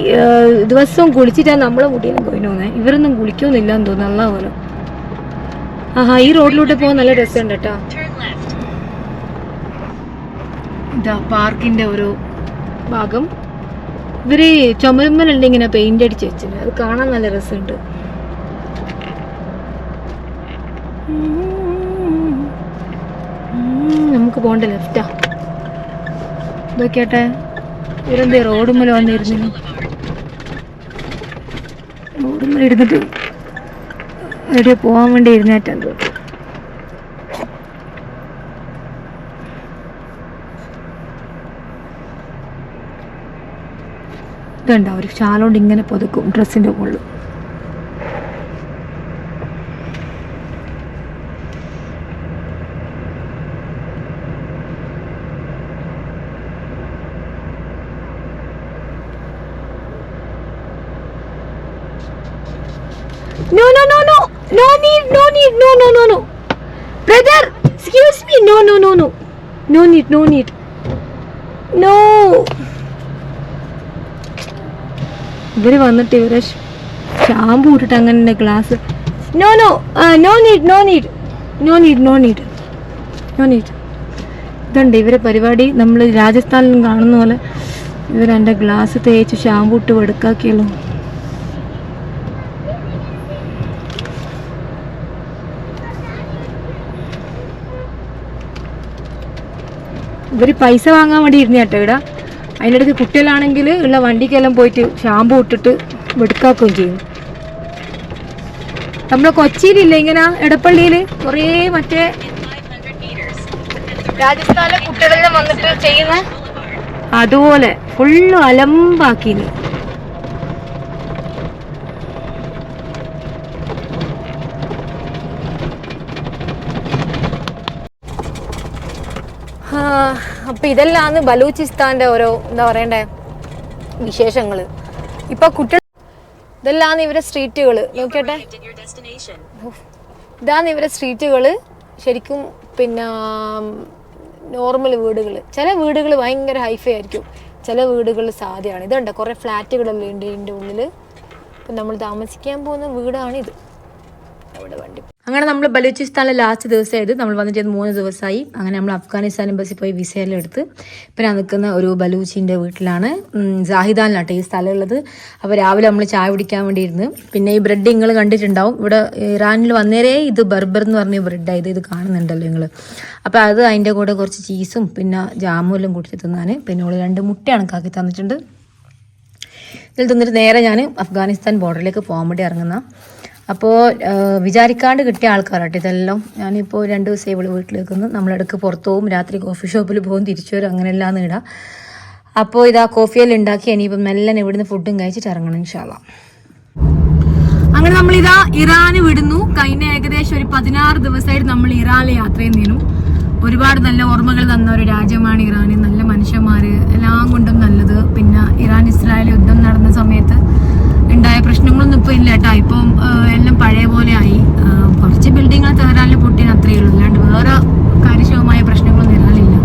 ദിവസവും കുളിച്ചിട്ടാണ് നമ്മളെ മുടിയെല്ലാം പോയി പോകുന്നത്. ഇവരൊന്നും കുളിക്കൊന്നുമില്ല എന്ന് തോന്നുന്നു. നല്ല പോലെ. ആഹാ, ഈ റോഡിലൂടെ പോകാൻ നല്ല രസമുണ്ട് കേട്ടോ. ഇതാ പാർക്കിൻ്റെ ഒരു ഭാഗം. ഇവർ ചുമരുമ്മലുണ്ട് ഇങ്ങനെ പെയിൻ്റ് അടിച്ച് വെച്ചിട്ടുണ്ട്. അത് കാണാൻ നല്ല രസമുണ്ട്. നമുക്ക് പോകണ്ട ലെഫ്റ്റാ. ഇതൊക്കെയാട്ടെ ഇവരെന്തേ റോഡുമ്മൽ വന്നിരുന്നു. റോഡുമ്മൽ ഇരുന്നിട്ട് എവിടെയോ പോകാൻ വേണ്ടി ഇരുന്നേറ്റെന്തോ. ഇതുണ്ടോ, ഒരു ഷാലോണ്ട് ഇങ്ങനെ പൊതുക്കും ഡ്രസ്സിൻ്റെ മുകളിൽ. No, no, no, no. No need, no need. No, no, no, no. Brother, excuse me. No, no, no, no. No need, no need. No. ഇവർ വന്നിട്ട് ഇവരെ ഷാമ്പു ഇട്ടിട്ട് അങ്ങനെ glass. No no no need, no need, no need, no need, no need. ഇതുണ്ട് ഇവരെ പരിപാടി. നമ്മൾ രാജസ്ഥാനിലും കാണുന്ന പോലെ ഇവരെൻ്റെ ഗ്ലാസ് തേച്ച് ഷാമ്പു ഇട്ട് വെടുക്കാക്കിയല്ലോ. ഇവർ പൈസ വാങ്ങാൻ വേണ്ടി ഇരുന്ന കേട്ടോ ഇവിടെ. അതിനിടയ്ക്ക് കുട്ടികളാണെങ്കിൽ ഉള്ള വണ്ടിക്കെല്ലാം പോയിട്ട് ഷാമ്പു ഇട്ടിട്ട് വെടുക്കാക്കുകയും ചെയ്യും. നമ്മളെ കൊച്ചിയിലില്ല ഇങ്ങനെ എടപ്പള്ളിയിൽ കുറേ മറ്റേ രാജസ്ഥാനിലെ കുട്ടികളെല്ലാം വന്നിട്ട് ചെയ്യുന്ന അതുപോലെ ഫുള്ള് അലമ്പാക്കിന്. അപ്പൊ ഇതെല്ലാന്ന് ബലൂചിസ്ഥാന്റെ ഓരോ എന്താ പറയണ്ടേ വിശേഷങ്ങള്. ഇപ്പൊ കുട്ടികൾ ഇതെല്ലാന്ന് ഇവരെ സ്ട്രീറ്റുകള് നോക്കിയട്ടെ. ഇതാണ് ഇവരെ സ്ട്രീറ്റുകള്. ശരിക്കും പിന്നെ നോർമൽ വീടുകൾ, ചില വീടുകൾ ഭയങ്കര ഹൈഫൈ ആയിരിക്കും, ചില വീടുകൾ സാധ്യമാണ്. ഇതുണ്ട് കുറേ ഫ്ലാറ്റുകളെല്ലാം ഉണ്ട് ഇതിൻ്റെ ഉള്ളിൽ. ഇപ്പം നമ്മൾ താമസിക്കാൻ പോകുന്ന വീടാണിത്. അവിടെ വണ്ടി അങ്ങനെ നമ്മൾ ബലൂചിസ്ഥാനിലെ ലാസ്റ്റ് ദിവസമായത്. നമ്മൾ വന്നിട്ട് 3 ദിവസമായി. അങ്ങനെ നമ്മൾ അഫ്ഗാനിസ്ഥാൻ എംബസി പോയി വിസയെല്ലാം എടുത്ത് ഇപ്പം ഞാൻ നിൽക്കുന്ന ഒരു ബലൂച്ചിൻ്റെ വീട്ടിലാണ്. ജാഹിദാനിലാട്ടെ ഈ സ്ഥലമുള്ളത്. അപ്പോൾ രാവിലെ നമ്മൾ ചായ കുടിക്കാൻ വേണ്ടിയിരുന്നു. പിന്നെ ഈ ബ്രെഡ് നിങ്ങൾ കണ്ടിട്ടുണ്ടാവും. ഇവിടെ ഇറാനിൽ വന്നേരേ ഇത് ബർബർ എന്ന് പറഞ്ഞ ബ്രെഡായത്. ഇത് കാണുന്നുണ്ടല്ലോ നിങ്ങൾ. അപ്പോൾ അത് അതിൻ്റെ കൂടെ കുറച്ച് ചീസും പിന്നെ ജാമും എല്ലാം കൂട്ടി തിന്നാൻ. പിന്നെ ഉള്ള 2 മുട്ട കണക്കാക്കി തന്നിട്ടുണ്ട്. ഇതിൽ തിന്നിട്ട് നേരെ ഞാൻ അഫ്ഗാനിസ്ഥാൻ ബോർഡറിലേക്ക് പോകാൻ വേണ്ടി ഇറങ്ങുന്ന. അപ്പോൾ വിചാരിക്കാണ്ട് കിട്ടിയ ആൾക്കാരാട്ടോ ഇതെല്ലാം. ഞാനിപ്പോൾ 2 ദിവസം ഇവിടെ വീട്ടിൽ നിൽക്കുന്നു. നമ്മളിടയ്ക്ക് പുറത്ത് പോകും, രാത്രി കോഫി ഷോപ്പിൽ പോകും, തിരിച്ചു വരും, അങ്ങനെയെല്ലാം ഇടാം. അപ്പോൾ ഇതാ കോഫിയെല്ലാം ഉണ്ടാക്കി ഇനിയിപ്പം മെല്ലനെ ഇവിടുന്ന് ഫുഡും കഴിച്ചിട്ട് ഇറങ്ങണം ഇൻഷാ അല്ലാ. അങ്ങനെ നമ്മളിതാ ഇറാന് വിടുന്നു. കഴിഞ്ഞ ഏകദേശം ഒരു 16 ദിവസമായിട്ട് നമ്മൾ ഇറാനിൽ യാത്ര ചെയ്യുന്നതിനും ഒരുപാട് നല്ല ഓർമ്മകൾ തന്ന ഒരു രാജ്യമാണ് ഇറാൻ. നല്ല മനുഷ്യന്മാർ, എല്ലാം കൊണ്ടും നല്ലത്. പിന്നെ ഇറാൻ ഇസ്രായേൽ യുദ്ധം നടന്ന സമയത്ത് ഉണ്ടായ പ്രശ്നങ്ങളൊന്നും ഇപ്പോൾ ഇല്ല കേട്ടോ. ഇപ്പം എല്ലാം പഴയ പോലെ ആയി. കുറച്ച് ബിൽഡിങ്ങൾ തകരാനിൽ പൊട്ടിന് അത്രയേ ഉള്ളൂ, അല്ലാണ്ട് വേറെ കാര്യക്ഷമമായ പ്രശ്നങ്ങളൊന്നും ഇറാനില്ല.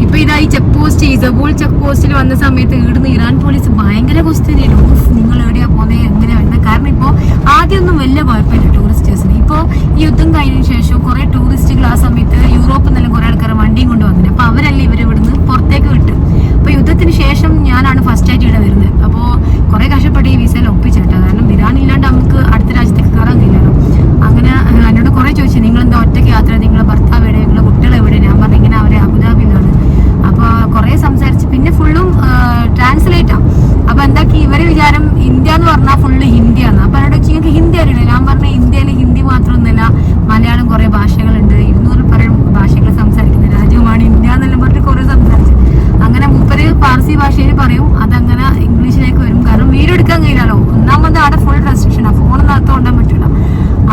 ഇപ്പൊ ഇതാ ഈ ചെക്ക് പോസ്റ്റ്, ഈ സബൂൾ ചെക്ക് പോസ്റ്റിൽ വന്ന സമയത്ത് ഇവിടുന്ന് ഇറാൻ പോലീസ് ഭയങ്കര ക്വസ്റ്റ്യൻ ചെയ്തു, നിങ്ങൾ എവിടെയാ പോകുന്നത്, എങ്ങനെയാണ്. കാരണം ഇപ്പോൾ ആദ്യമൊന്നും വലിയ കുഴപ്പമില്ല ടൂറിസ്റ്റേഴ്സിന്. ഇപ്പോൾ ഈ യുദ്ധം കഴിഞ്ഞതിന് ശേഷം കുറെ ടൂറിസ്റ്റുകൾ ആ സമയത്ത് യൂറോപ്പിൽ നിന്നെല്ലാം കുറെ ആൾക്കാർ വണ്ടിയും കൊണ്ട് വന്നിട്ട്, അപ്പോൾ അവരല്ലേ ഇവർ ഇവിടുന്ന് പുറത്തേക്ക് വിട്ട്. അപ്പോൾ യുദ്ധത്തിന് ശേഷം ഞാനാണ് ഫസ്റ്റ് ആയിട്ട് ഇവിടെ വരുന്നത്. അപ്പോൾ കുറെ കഷ്ടപ്പെട്ട് ഈ വിസയിൽ ഒപ്പിച്ചേട്ടാ. കാരണം ഇറാൻ ഇല്ലാണ്ട് നമുക്ക് അടുത്ത രാജ്യത്തേക്ക് കയറാൻ കഴിയില്ലല്ലോ. അങ്ങനെ എന്നോട് കുറെ ചോദിച്ചു, നിങ്ങളെന്താ ഒറ്റയ്ക്ക് യാത്ര, നിങ്ങളെ ഭർത്താവ് എവിടെ, നിങ്ങളെ കുട്ടികൾ എവിടെ. ഞാൻ പറഞ്ഞു ഇങ്ങനെ അവരെ അബുദാബിയിലാണ്. അപ്പോൾ കുറെ സംസാരിച്ച് പിന്നെ ഫുള്ളും ട്രാൻസ്ലേറ്റാണ്. അപ്പോൾ എന്താക്കി ഇവരെ വിചാരം ഇന്ത്യ എന്ന് പറഞ്ഞാൽ ഫുള്ള് ഹിന്ദിയാണ്. അപ്പോൾ എന്നോട് വെച്ച് നിങ്ങൾക്ക് ഹിന്ദി അറിയില്ല. ഞാൻ പറഞ്ഞ ഇന്ത്യയിൽ ഹിന്ദി മാത്രമൊന്നുമില്ല, മലയാളം കുറെ ഭാഷകളുണ്ട്, 200 ഭാഷകൾ സംസാരിക്കുന്ന രാജ്യമാണ് ഇന്ത്യ എന്നെല്ലാം പറഞ്ഞിട്ട് കുറെ സംസാരിച്ചു. അങ്ങനെ മൂപ്പര് പാർസി ഭാഷയിൽ പറയും, അതങ്ങനെ ഇംഗ്ലീഷിലേക്ക് വരും. കാരണം വീഡിയോ എടുക്കാൻ കഴിയില്ലല്ലോ, ഒന്നാമത് അവിടെ ഫുൾ റെസ്ട്രിക്ഷനാണ്, ഫോണൊന്നും അകത്ത് കൊണ്ടാൻ പറ്റില്ല.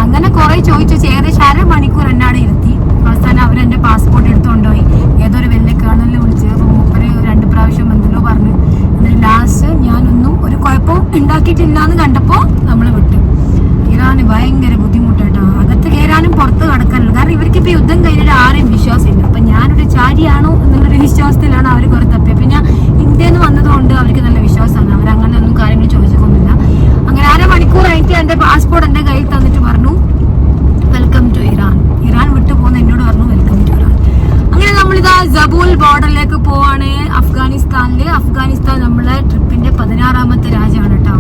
അങ്ങനെ കുറെ ചോദിച്ചു, ഏകദേശം 1/2 മണിക്കൂർ എന്നാണ് ഇരുത്തി. അവസാനം അവരെന്റെ പാസ്പോർട്ട് എടുത്തുകൊണ്ടുപോയി. ഏതൊരു വലിയ കേണലിൽ വിളിച്ച് മൂപ്പര് 2 പ്രാവശ്യം എന്തെല്ലോ പറഞ്ഞു. എന്നിട്ട് ലാസ്റ്റ് ഞാനൊന്നും ഒരു കുഴപ്പവും ഉണ്ടാക്കിയിട്ടില്ല എന്ന് കണ്ടപ്പോൾ നമ്മൾ വിട്ടു. ഇറാന് ഭയങ്കര ബുദ്ധിമുട്ടായിട്ടോ, അകത്ത് കയറാനും പുറത്ത് കടക്കാനും. കാരണം ഇവർക്ക് ഇപ്പൊ യുദ്ധം കഴിഞ്ഞിട്ട് ആരെയും വിശ്വാസമില്ല. അപ്പൊ ഞാനൊരു ചാരിയാണോ എന്നുള്ളൊരു വിശ്വാസത്തിലാണ് അവർ കുറെ തപ്പിയത്. പിന്നെ ഇന്ത്യയിൽ നിന്ന് വന്നതുകൊണ്ട് അവർക്ക് നല്ല വിശ്വാസമാണ്. അവരങ്ങനെ ഒന്നും കാര്യങ്ങൾ ചോദിച്ചൊന്നുമില്ല. അങ്ങനെ 1/2 മണിക്കൂറായിട്ട് എന്റെ പാസ്പോർട്ട് എന്റെ കയ്യിൽ തന്നിട്ട് പറഞ്ഞു വെൽക്കം ടു ഇറാൻ. ഇറാൻ വിട്ടു പോകുന്ന എന്നോട് പറഞ്ഞു വെൽക്കം ടു ഇറാൻ. അങ്ങനെ നമ്മളിതാ സബൂൽ ബോർഡറിലേക്ക് പോവാണ് അഫ്ഗാനിസ്ഥാനില്. അഫ്ഗാനിസ്ഥാൻ നമ്മളെ ട്രിപ്പിന്റെ 16ാമത്തെ രാജ്യമാണ് കേട്ടോ.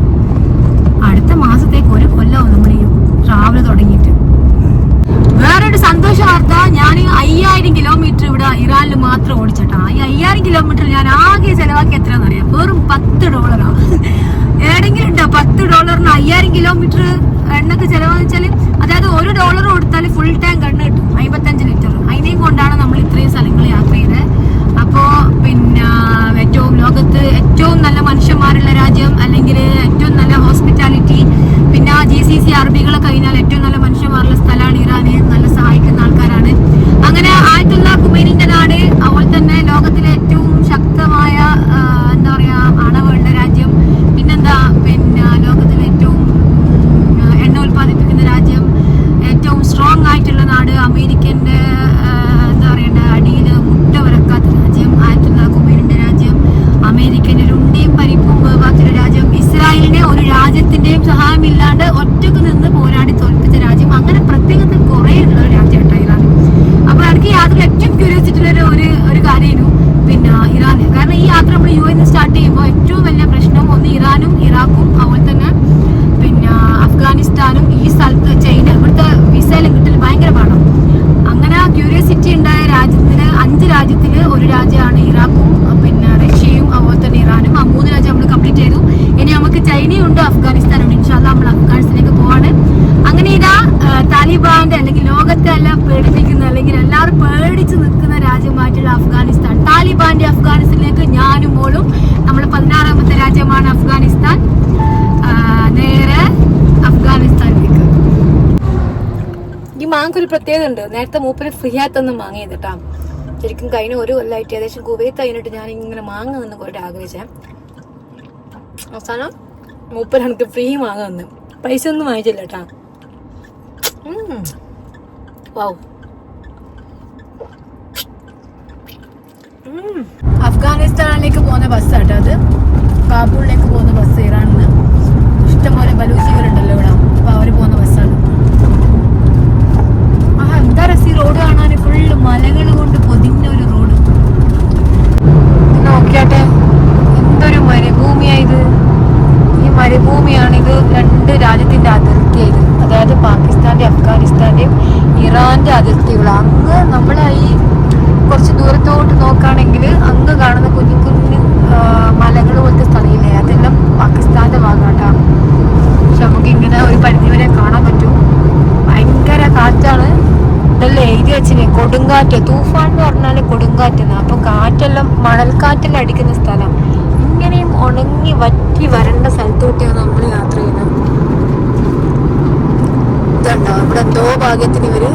അടുത്ത മാസത്തേക്ക് 1 കൊല്ലവും നമ്മൾ ഈ ട്രാവൽ തുടങ്ങിയിട്ട്. വേറൊരു സന്തോഷ വാർത്ത, ഞാൻ 5000 കിലോമീറ്റർ ഇവിടെ ഇറാനിൽ മാത്രം ഓടിച്ചിട്ടാ. ഈ 5000 കിലോമീറ്റർ ഞാൻ ആകെ ചെലവാക്കി എത്രയാണെന്ന് അറിയാം? വെറും $10. ഏടെങ്കിലും ഉണ്ടോ $10 5000 കിലോമീറ്റർ എണ്ണക്ക് ചെലവെന്ന് വെച്ചാൽ, അതായത് $1 കൊടുത്താൽ ഫുൾ ടാങ്ക് എണ്ണ കിട്ടും, 55 ലിറ്റർ. അതിനെയും കൊണ്ടാണ് നമ്മൾ ഇത്രയും സ്ഥലങ്ങൾ യാത്ര ചെയ്തത്. അപ്പോൾ പിന്നെ ലോകത്ത് ഏറ്റവും നല്ല മനുഷ്യന്മാരുള്ള രാജ്യം, അല്ലെങ്കിൽ ഏറ്റവും നല്ല ഹോസ്പിറ്റാലിറ്റി, പിന്നെ GCC അറബികളെ കഴിഞ്ഞാൽ ഏറ്റവും നല്ല മനുഷ്യന്മാരുള്ള സ്ഥലമാണ് ഇറാന്. നല്ല സഹായിക്കുന്ന ആൾക്കാരാണ്. അങ്ങനെ ആയത്തുള്ള ഖുമൈനിന്റെ നാട്, അതുപോലെ തന്നെ ലോകത്തിലെ ഏറ്റവും ശക്തമായ എന്താ പറയാ അണവുള്ള രാജ്യം. പിന്നെന്താ പിന്നെ ലോകത്തിലെ ഏറ്റവും എണ്ണ ഉൽപ്പാദിപ്പിക്കുന്ന രാജ്യം, ഏറ്റവും സ്ട്രോങ് ആയിട്ടുള്ള നാട്, അമേരിക്കന്റെ എന്താ പറയണ്ട അടിയിൽ മുട്ട വരക്കാത്ത രാജ്യം ആയത്തുള്ള ഖുമൈനിന്റെ രാജ്യം, അമേരിക്കന്റെ രുണ്ടിയും പരിപ്പും വേവാത്തൊരു രാജ്യം, ഇസ്രായേലിനെ ഒരു രാജ്യത്തിന്റെയും സഹായമില്ലാണ്ട് ഒറ്റക്ക് നിന്ന് പോരാടി തോൽപ്പിച്ച രാജ്യം. അങ്ങനെ പ്രത്യേകത കുറെ ഉള്ള ഒരു രാജ്യമായിട്ടാണ് ഇറാൻ. അപ്പൊ എനിക്ക് യാത്ര ഏറ്റവും ക്യൂരിയോസിറ്റി ഉള്ള ഒരു കാര്യമായിരുന്നു പിന്നെ ഇറാൻ. കാരണം ഈ യാത്ര നമ്മൾ UN സ്റ്റാർട്ട് ചെയ്യുമ്പോൾ ഏറ്റവും വലിയ പ്രശ്നം ഒന്ന് ഇറാനും ഇറാഖും അതുപോലെ തന്നെ പിന്നെ അഫ്ഗാനിസ്ഥാനും ഈ സ്ഥലത്ത് ചൈന, ഇവിടുത്തെ വിസയിലും കിട്ടൽ ഭയങ്കര പാടാണ്. അങ്ങനെ ക്യൂരിയോസിറ്റി ഉണ്ടായ രാജ്യത്തിന് 5 രാജ്യത്തിൽ ഒരു രാജ്യമാണ് ഇറാഖും പിന്നെ റഷ്യയും അതുപോലെ തന്നെ ഇറാനും. ആ 3 രാജ്യം നമ്മൾ കംപ്ലീറ്റ് ചെയ്തു. ഇനി നമുക്ക് ചൈനയുണ്ട്, അഫ്ഗാനിസ്ഥാനുണ്ട്. ഇൻഷാല്ലാ നമ്മൾ അഫ്ഗാനിസ്ഥാനിലേക്ക് പോവാണ്. അങ്ങനെ ഇതാ താലിബാന്റെ അല്ലെങ്കിൽ ലോകത്തെ എല്ലാം പേടിപ്പിക്കുന്ന അല്ലെങ്കിൽ എല്ലാവരും പേടിച്ച് നിൽക്കുന്ന രാജ്യമായിട്ടുള്ള അഫ്ഗാനിസ്ഥാൻ, താലിബാന്റെ അഫ്ഗാനിസ്ഥാനിലേക്ക് ഞാനും പോകുമ്പോഴും നമ്മൾ 16ാമത്തെ രാജ്യമാണ് അഫ്ഗാനിസ്ഥാൻ. നേരെ അഫ്ഗാനിസ്ഥാനിലേക്ക്. ഈ മാങ്ങക്കൊരു പ്രത്യേകത ഉണ്ട്. നേരത്തെ മൂപ്പര് ഫ്രീ ആയിട്ടൊന്നും മാങ്ങ ചെയ്തിട്ടാ. ശരിക്കും കഴിഞ്ഞ ഒരു കൊല്ലമായിട്ട് ഏകദേശം കുവൈത്ത് കഴിഞ്ഞിട്ട് ഞാൻ ഇങ്ങനെ മാങ്ങ നിന്ന് പോയിട്ട് ആഗ്രഹിച്ചേ. അവസാനം മൂപ്പര് എനിക്ക് ഫ്രീ മാങ്ങ തന്നു. പൈസ ഒന്നും വാങ്ങിച്ചില്ല കേട്ടാ. വാവ്. അഫ്ഗാനിസ്ഥാനിലേക്ക് പോകുന്ന ബസ്സാട്ടോ അത്. കാബൂളിലേക്ക് പോകുന്ന ബസ്. ഇറാനിൽ നിന്ന് ഇഷ്ടംപോലെ ബലൂച്ചികളുണ്ടല്ലോ ഇവിടെ. അപ്പൊ അവര് പോകുന്ന ബസ്സാണ്. എന്താ രസം ഈ റോഡ് കാണാൻ. ഫുള്ള് മലകൾ കൊണ്ട് പൊതിഞ്ഞ ഒരു റോഡ്. നോക്കിയാട്ടെ, എന്തൊരു മരുഭൂമിയായത്. ഈ മരുഭൂമിയാണിത്. 2 രാജ്യത്തിന്റെ അതിർത്തിയായത്. അതായത് പാകിസ്ഥാന്റെ, അഫ്ഗാനിസ്ഥാന്റെയും ഇറാന്റെ അതിർത്തികൾ. അങ്ങ് നമ്മളെ ഈ കുറച്ച് ദൂരത്തോട്ട് നോക്കുകയാണെങ്കിൽ അങ്ങ് കാണുന്ന കുഞ്ഞു കുഞ്ഞു മലകൾ പോലത്തെ സ്ഥലമില്ലേ, അതെല്ലാം പാകിസ്ഥാന്റെ ഭാഗമായിട്ടാണ്. പക്ഷെ നമുക്ക് ഇങ്ങനെ ഒരു പരിധിവരെ കാണാൻ പറ്റും. ഭയങ്കര കാറ്റാണ്. ഇതെല്ലാം എഴുതി വെച്ചില്ലേ, കൊടുങ്കാറ്റ്. തൂഫാൻ എന്ന് പറഞ്ഞാല് കൊടുങ്കാറ്റെന്നാ. അപ്പൊ കാറ്റെല്ലാം മണൽക്കാറ്റെല്ലാം അടിക്കുന്ന സ്ഥലം. ഇങ്ങനെയും ഉണങ്ങി വറ്റി വരേണ്ട സ്ഥലത്തോട്ടാണ് നമ്മൾ യാത്ര ചെയ്യുന്നത്. ഇതുണ്ടോ, ഇവിടെ എന്തോ ഭാഗ്യത്തിന് ഇവര്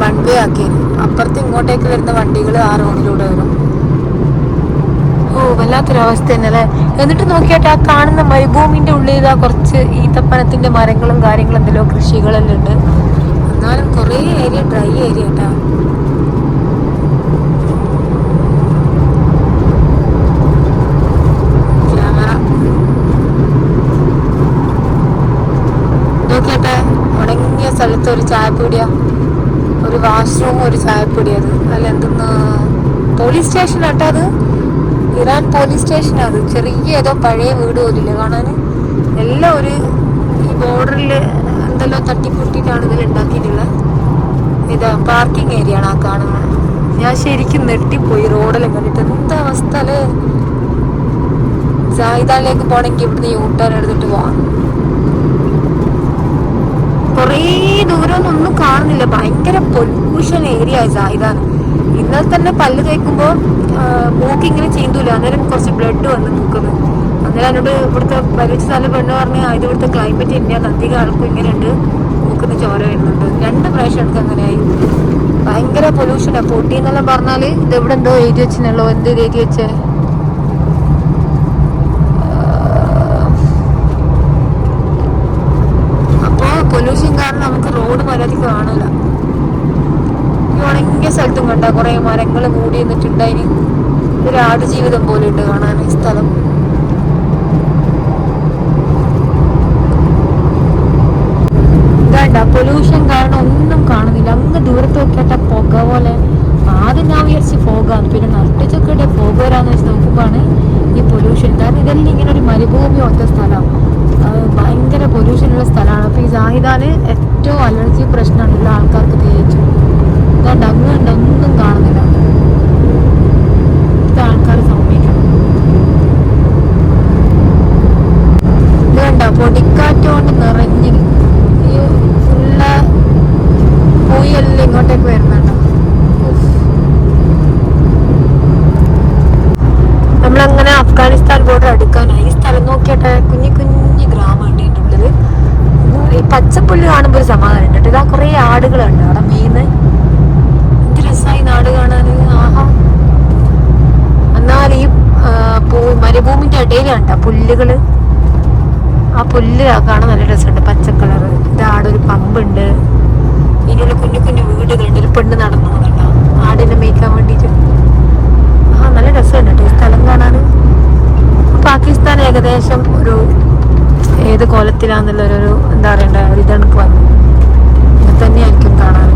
വൺ വേ ആക്കിയത്. അപ്പുറത്ത് ഇങ്ങോട്ടേക്ക് വരുന്ന വണ്ടികൾ ആ റോഡിലൂടെ വരും. ഓ, വല്ലാത്തൊരവസ്ഥ തന്നെയല്ലേ. എന്നിട്ട് നോക്കിയാട്ടെ, ആ കാണുന്ന മരുഭൂമിന്റെ ഉള്ളിൽ ഇതാ കുറച്ച് ഈത്തപ്പനത്തിന്റെ മരങ്ങളും കാര്യങ്ങളും എന്തെല്ലോ കൃഷികളെല്ലാം ഉണ്ട്. എന്നാലും കുറേ ഏരിയ ഡ്രൈ ഏരിയ കേട്ടാ. നോക്കിയാട്ടെ, ഉണങ്ങിയ സ്ഥലത്ത് ഒരു ചായപ്പീടിയ, ഒരു വാഷ്റൂം, ഒരു ചായപ്പീടിയ. അത് അല്ല എന്തെന്ന് പോലീസ് സ്റ്റേഷൻ ആട്ടോ അത്. ഇറാൻ പോലീസ് സ്റ്റേഷനാണ് അത്. ചെറിയ ഏതോ പഴയ വീട് പോലില്ല കാണാൻ. എല്ലാം ഒരു ഈ ബോർഡറിൽ എന്തെല്ലോ തട്ടിക്കൂട്ടിയിട്ടാണ് ഇതിൽ ഉണ്ടാക്കിയിട്ടുള്ളത്. ഇതാ പാർക്കിംഗ് ഏരിയ ആണ് ആ കാണുന്നത്. ഞാൻ ശരിക്കും നെട്ടിപ്പോയി റോഡിലും കണ്ടിട്ട്. എന്താ അവസ്ഥ അല്ലേ. സായിദാനിലേക്ക് പോണെങ്കിൽ ഇവിടുന്ന് യൂട്ടേൺ എടുത്തിട്ട് പോവാം. കുറേ ദൂരമൊന്നും കാണുന്നില്ല. ഭയങ്കര പൊല്യൂഷൻ ഏരിയ സായിദാൻ. ഇന്നലെ തന്നെ പല്ല് തേക്കുമ്പോ മൂക്ക് ഇങ്ങനെ ചെയ്തൂല. അന്നേരം കുറച്ച് ബ്ലഡ് വന്ന് മൂക്കുന്നു. അന്നേരം എന്നോട് ഇവിടുത്തെ വലിച്ച സ്ഥലം പെണ്ണ് പറഞ്ഞ് ഇത് ഇവിടുത്തെ ക്ലൈമറ്റ് ഇന്ത്യയിൽ അധികം ആൾക്കും ഇങ്ങനെയുണ്ട്, മൂക്കുന്ന ചോര വരുന്നുണ്ട്. 2 പ്രാവശ്യം എനിക്ക് അങ്ങനെയായി. ഭയങ്കര പൊല്യൂഷനാ. പൊട്ടി എന്നെല്ലാം പറഞ്ഞാല് ഇത് എവിടെ എന്തോ എഴുതി വെച്ചിട്ടുള്ളൂ. എന്ത് എഴുതി വെച്ചേ. അപ്പോ പൊല്യൂഷൻ കാരണം നമുക്ക് റോഡ് മര്യാദയ്ക്ക് കാണില്ല. ഈ ഉണങ്ങിയ സ്ഥലത്തും കണ്ട കുറെ മരങ്ങൾ മൂടി നിന്നിട്ടുണ്ടായിന്. ഒരു ആടുജീവിതം പോലെ ഉണ്ട് കാണാൻ ഈ സ്ഥലം. ഇതാണ്ട പൊല്യൂഷൻ കാരണം ഒന്നും കാണുന്നില്ല. അങ്ങ് ദൂരത്ത് നോക്കിയാട്ട പുക പോലെ. ആദ്യം ഞാൻ വിചാരിച്ച് ഫോഗാണ്, പിന്നെ നട്ടിച്ചൊക്കെ ഫോഗ് വരാന്ന് വെച്ച് നോക്കുമ്പോഴാണ് ഈ പൊല്യൂഷൻ. കാരണം ഇതെല്ലാം ഇങ്ങനെ ഒരു മരുഭൂമി പോലത്തെ സ്ഥലമാണ്. ഭയങ്കര പൊല്യൂഷനുള്ള സ്ഥലമാണ്. അപ്പൊ ഈ സാഹിദാന് ഏറ്റവും അലർജി പ്രശ്നമുള്ള ആൾക്കാർക്ക് തേച്ചു. ഇതാണ്ട് അങ്ങ് കണ്ട ഒന്നും കാണുന്നില്ല. ഇത് ആൾക്കാർ സമ്മതിക്കണം. ഇത് കണ്ട പൊടിക്കാറ്റുകൊണ്ട് നിറഞ്ഞിന്. ഈ ഫുള്ള പൂയെല്ലാം ഇങ്ങോട്ടേക്ക് വരുന്നുണ്ട്. നമ്മളങ്ങനെ അഫ്ഗാനിസ്ഥാൻ ബോർഡർ അടുക്കാനായി. ഈ സ്ഥലം നോക്കിയാട്ടെ, കുഞ്ഞു കുഞ്ഞു ഗ്രാമമുണ്ട് ഇതിൻ്റെ ഉള്ളില്. ഈ പച്ചപ്പുല്ല് കാണുമ്പോൾ ഒരു സമാധാനം ഉണ്ട്. ഇതാ കുറേ ആടുകളുണ്ട് അവിടെ മെയിന്ന്. എന്ത് രസമായി നാട് കാണാൻ. ആഹാ. എന്നാൽ ഈ മരുഭൂമിന്റെ ഇടയിലുണ്ട് പുല്ലുകള്. ആ പുല്ല് കാണാൻ നല്ല രസമുണ്ട്, പച്ച കളറ്. ഇതാടെ ഒരു പമ്പുണ്ട്. ഇതിനുള്ള കുഞ്ഞു കുഞ്ഞു വീടുകളുണ്ട്. ഒരു പെണ്ണ് നടന്നു പോകുന്നുണ്ടോ ആടിനെ മേയ്ക്കാൻ വേണ്ടിയിട്ട്. നല്ല രസമുണ്ട് കേട്ടോ ഈ സ്ഥലം കാണാൻ. പാകിസ്ഥാൻ ഏകദേശം ഒരു ഏത് കോലത്തിലാന്നുള്ളൊരു എന്താ പറയണ്ട ഒരു ഇതണക്ക് വന്നു. ഇത് തന്നെയായിരിക്കും കാണാൻ.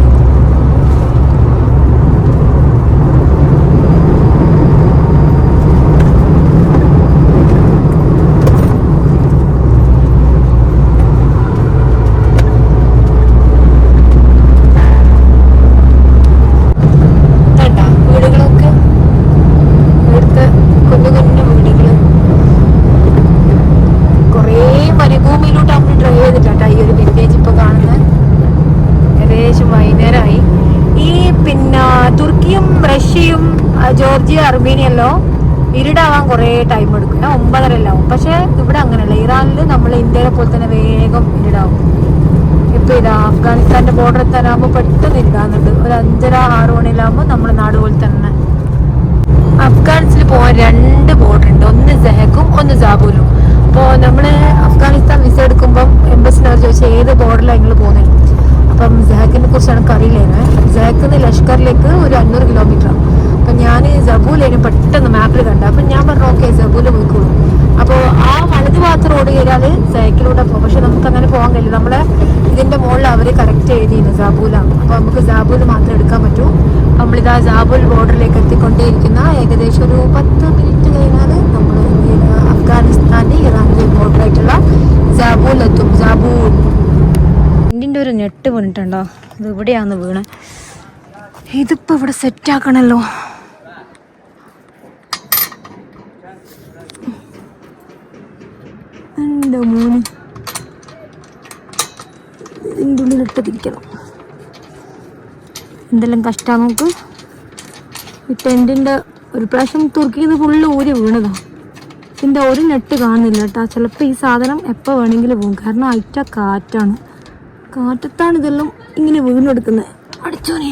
ജോർജിയ, അർമേനിയല്ലോ ഇരുടാവാൻ കുറേ ടൈം എടുക്കും. 9:30 ആവും. പക്ഷെ ഇവിടെ അങ്ങനെയല്ല. ഇറാനിൽ നമ്മൾ ഇന്ത്യയിലെ പോലെ തന്നെ വേഗം ഇരുടാവും. ഇപ്പൊ ഇതാ അഫ്ഗാനിസ്ഥാന്റെ ബോർഡർ എത്താനാകുമ്പോൾ പെട്ടെന്ന് ഇരുടാകുന്നുണ്ട്. ഒരു 5:30-6 മണിയിലാകുമ്പോൾ നമ്മുടെ നാട് പോലെ തന്നെ. അഫ്ഗാനിസ്ഥാനിൽ പോകാൻ 2 ബോർഡർ ഉണ്ട്. ഒന്ന് സെഹക്കും ഒന്ന് സാബൂലും. അപ്പോൾ നമ്മൾ അഫ്ഗാനിസ്ഥാൻ വിസ എടുക്കുമ്പം എംബസിനോട് ചോദിച്ചാൽ ഏത് ബോർഡറിലാണ് നിങ്ങൾ പോകുന്നത്. അപ്പം സെഹക്കിനെ കുറിച്ച് എനിക്ക് അറിയില്ലേനെ. സെഹക്കിൽ നിന്ന് ലഷ്കറിലേക്ക് ഒരു 500 കിലോമീറ്ററാണ്. അപ്പം ഞാൻ സബൂലേനും പെട്ടെന്ന് മാപ്പിൽ കണ്ടു. അപ്പം ഞാൻ പറഞ്ഞു ഓക്കെ സബൂല് പോയിക്കോളൂ. അപ്പോൾ ആ വലതു ഭാഗത്ത് റോഡ് കയറിയാൽ സൈക്കിലൂടെ പോകും. പക്ഷെ നമുക്ക് അങ്ങനെ പോകാൻ കഴിയില്ല. നമ്മളെ ഇതിന്റെ മുകളിൽ അവർ കറക്റ്റ് എഴുതിയിരുന്നു സാബൂലാണ്. അപ്പോൾ നമുക്ക് സാബൂല് മാത്രമേ എടുക്കാൻ പറ്റൂ. നമ്മളിതാ സാബൂൽ ബോർഡറിലേക്ക് എത്തിക്കൊണ്ടേയിരിക്കുന്ന ഏകദേശം ഒരു 10 മിനിറ്റ് കഴിഞ്ഞാൽ നമ്മൾ അഫ്ഗാനിസ്ഥാന്റെ ഇറാനിലെ ബോർഡറായിട്ടുള്ള സാബൂൽ എത്തും. സാബൂൽ ഇതിൻ്റെ ഒരു നെട്ട് വീണിട്ടുണ്ടോ? ഇത് ഇവിടെയാന്ന് വീണ്. ഇതിപ്പോൾ ഇവിടെ സെറ്റാക്കണല്ലോ. എൻ്റെ മോന് ഇതിൻ്റെ ഉള്ളിലിട്ട് തിരിക്കണം. എന്തെല്ലാം കഷ്ടമാണ് നോക്ക്. ഈ ടെൻറ്റിൻ്റെ ഒരു പ്രാവശ്യം തുർക്കിയത് ഫുള്ള് ഊരി വീണതാ. ഇതിൻ്റെ ഒരു നെട്ട് കാണുന്നില്ല കേട്ടോ. ചിലപ്പോൾ ഈ സാധനം എപ്പോൾ വേണമെങ്കിലും പോകും. കാരണം അയറ്റ കാറ്റാണ്. കാറ്റത്താണ് ഇതെല്ലാം ഇങ്ങനെ വീണെടുക്കുന്നത്. അടിച്ചോനെ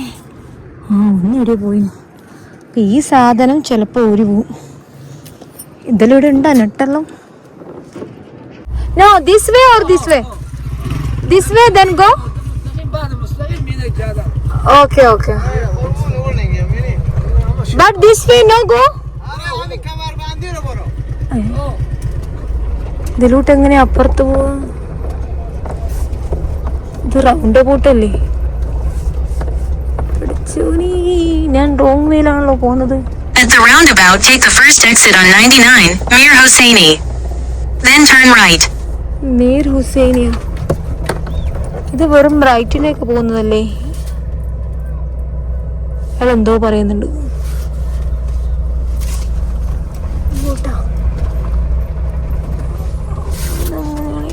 ഒന്ന് എവിടെ പോയി. അപ്പം ഈ സാധനം ചിലപ്പോൾ ഊരി പോവും. ഇതിലൂടെ ഉണ്ടാ നെട്ടെല്ലാം. No, this way or this way? This way then go? Okay, okay. But this way no go? ഇതിലൂട്ട് എങ്ങനെ അപ്പുറത്ത് പോവാ? ഇത് റൗണ്ട് ബോട്ടല്ലേ? ഞാൻ റോങ് വേയിലാണല്ലോ പോകുന്നത്. At the roundabout, take the first exit on 99, Mir Hosseini. Then turn right. Mir Husainiya. ഇത് വെറും റൈറ്റിലേക്ക് പോകുന്നതല്ലേ? അയാൾ എന്തോ പറയുന്നുണ്ട്.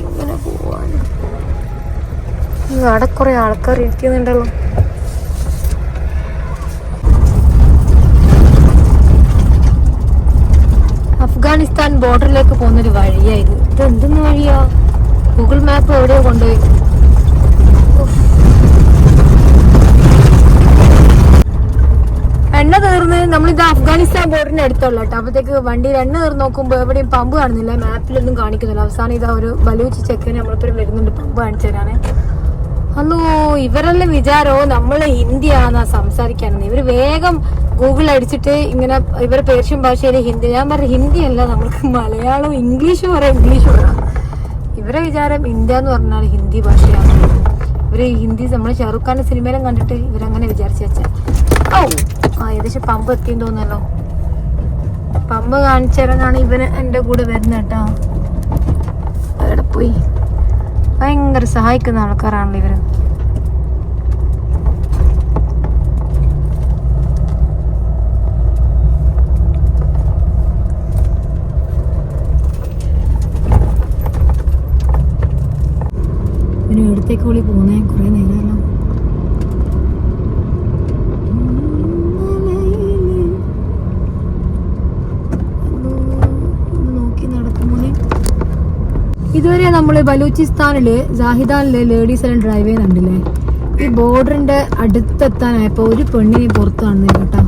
ഇങ്ങനെ പോവാണ്. അവിടെ കുറെ ആൾക്കാർ ഇരിക്കുന്നുണ്ടല്ലോ. അഫ്ഗാനിസ്ഥാൻ ബോർഡറിലേക്ക് പോകുന്നൊരു വഴിയായത്. ഇത് എന്തെന്ന് വഴിയാ? ഗൂഗിൾ മാപ്പ് എവിടെയോ കൊണ്ടുപോയി. എണ്ണ തീർന്ന് നമ്മളിത് അഫ്ഗാനിസ്ഥാൻ ബോർഡറിന്റെ അടുത്തുള്ള കേട്ടോ. അപ്പോഴത്തേക്ക് വണ്ടിയിൽ എണ്ണ തീർന്ന് നോക്കുമ്പോൾ എവിടെയും പമ്പ് കാണുന്നില്ല. മാപ്പിലൊന്നും കാണിക്കുന്നില്ല. അവസാനം ഇതാ ഒരു ബലൂച്ച് ചെക്കന് നമ്മളിപ്പോഴും വരുന്നുണ്ട് പമ്പ് കാണിച്ചു തരാണ്. അല്ലോ ഇവരെല്ലാം വിചാരോ നമ്മൾ ഹിന്ദിയാണെന്നാ സംസാരിക്കാനെന്ന്. ഇവര് വേഗം ഗൂഗിൾ അടിച്ചിട്ട് ഇങ്ങനെ ഇവരെ പേർഷ്യൻ ഭാഷയിൽ ഹിന്ദി. ഞാൻ പറഞ്ഞ ഹിന്ദി അല്ല, നമ്മൾക്ക് മലയാളം ഇംഗ്ലീഷ് പറയാം, ഇംഗ്ലീഷ് പറയാം. ഇവരെ വിചാരം ഇന്ത്യ എന്ന് പറഞ്ഞാൽ ഹിന്ദി ഭാഷയാണ്. ഇവര് ഹിന്ദി നമ്മൾ ഷാറുഖ് ഖാന്റെ സിനിമയിലും കണ്ടിട്ട് ഇവരങ്ങനെ വിചാരിച്ചു വെച്ചാൽ. ഓ ഏകദേശം പമ്പ് എത്തിയെന്ന് തോന്നല്ലോ. പമ്പ് കാണിച്ചു തരാനാണ് ഇവന് എൻ്റെ കൂടെ വരുന്നത് കേട്ടോ. അവിടെ പോയി ഭയങ്കര സഹായിക്കുന്ന ആൾക്കാരാണല്ലോ ഇവര്. പിന്നെ എടുത്തേക്ക് വിളി പോകുന്നേ കുറേ നേരമല്ലോ. നോക്കി നടക്കുമ്പോൾ ഇതുവരെ നമ്മൾ ബലൂചിസ്ഥാനില് ജാഹിദാനില് ലേഡീസ് എല്ലാം ഡ്രൈവ് ചെയ്യുന്നുണ്ടല്ലേ. ഈ ബോർഡറിന്റെ അടുത്തെത്താനായപ്പോൾ ഒരു പെണ്ണിനെ പുറത്ത് കാണുന്നില്ല കേട്ടോ.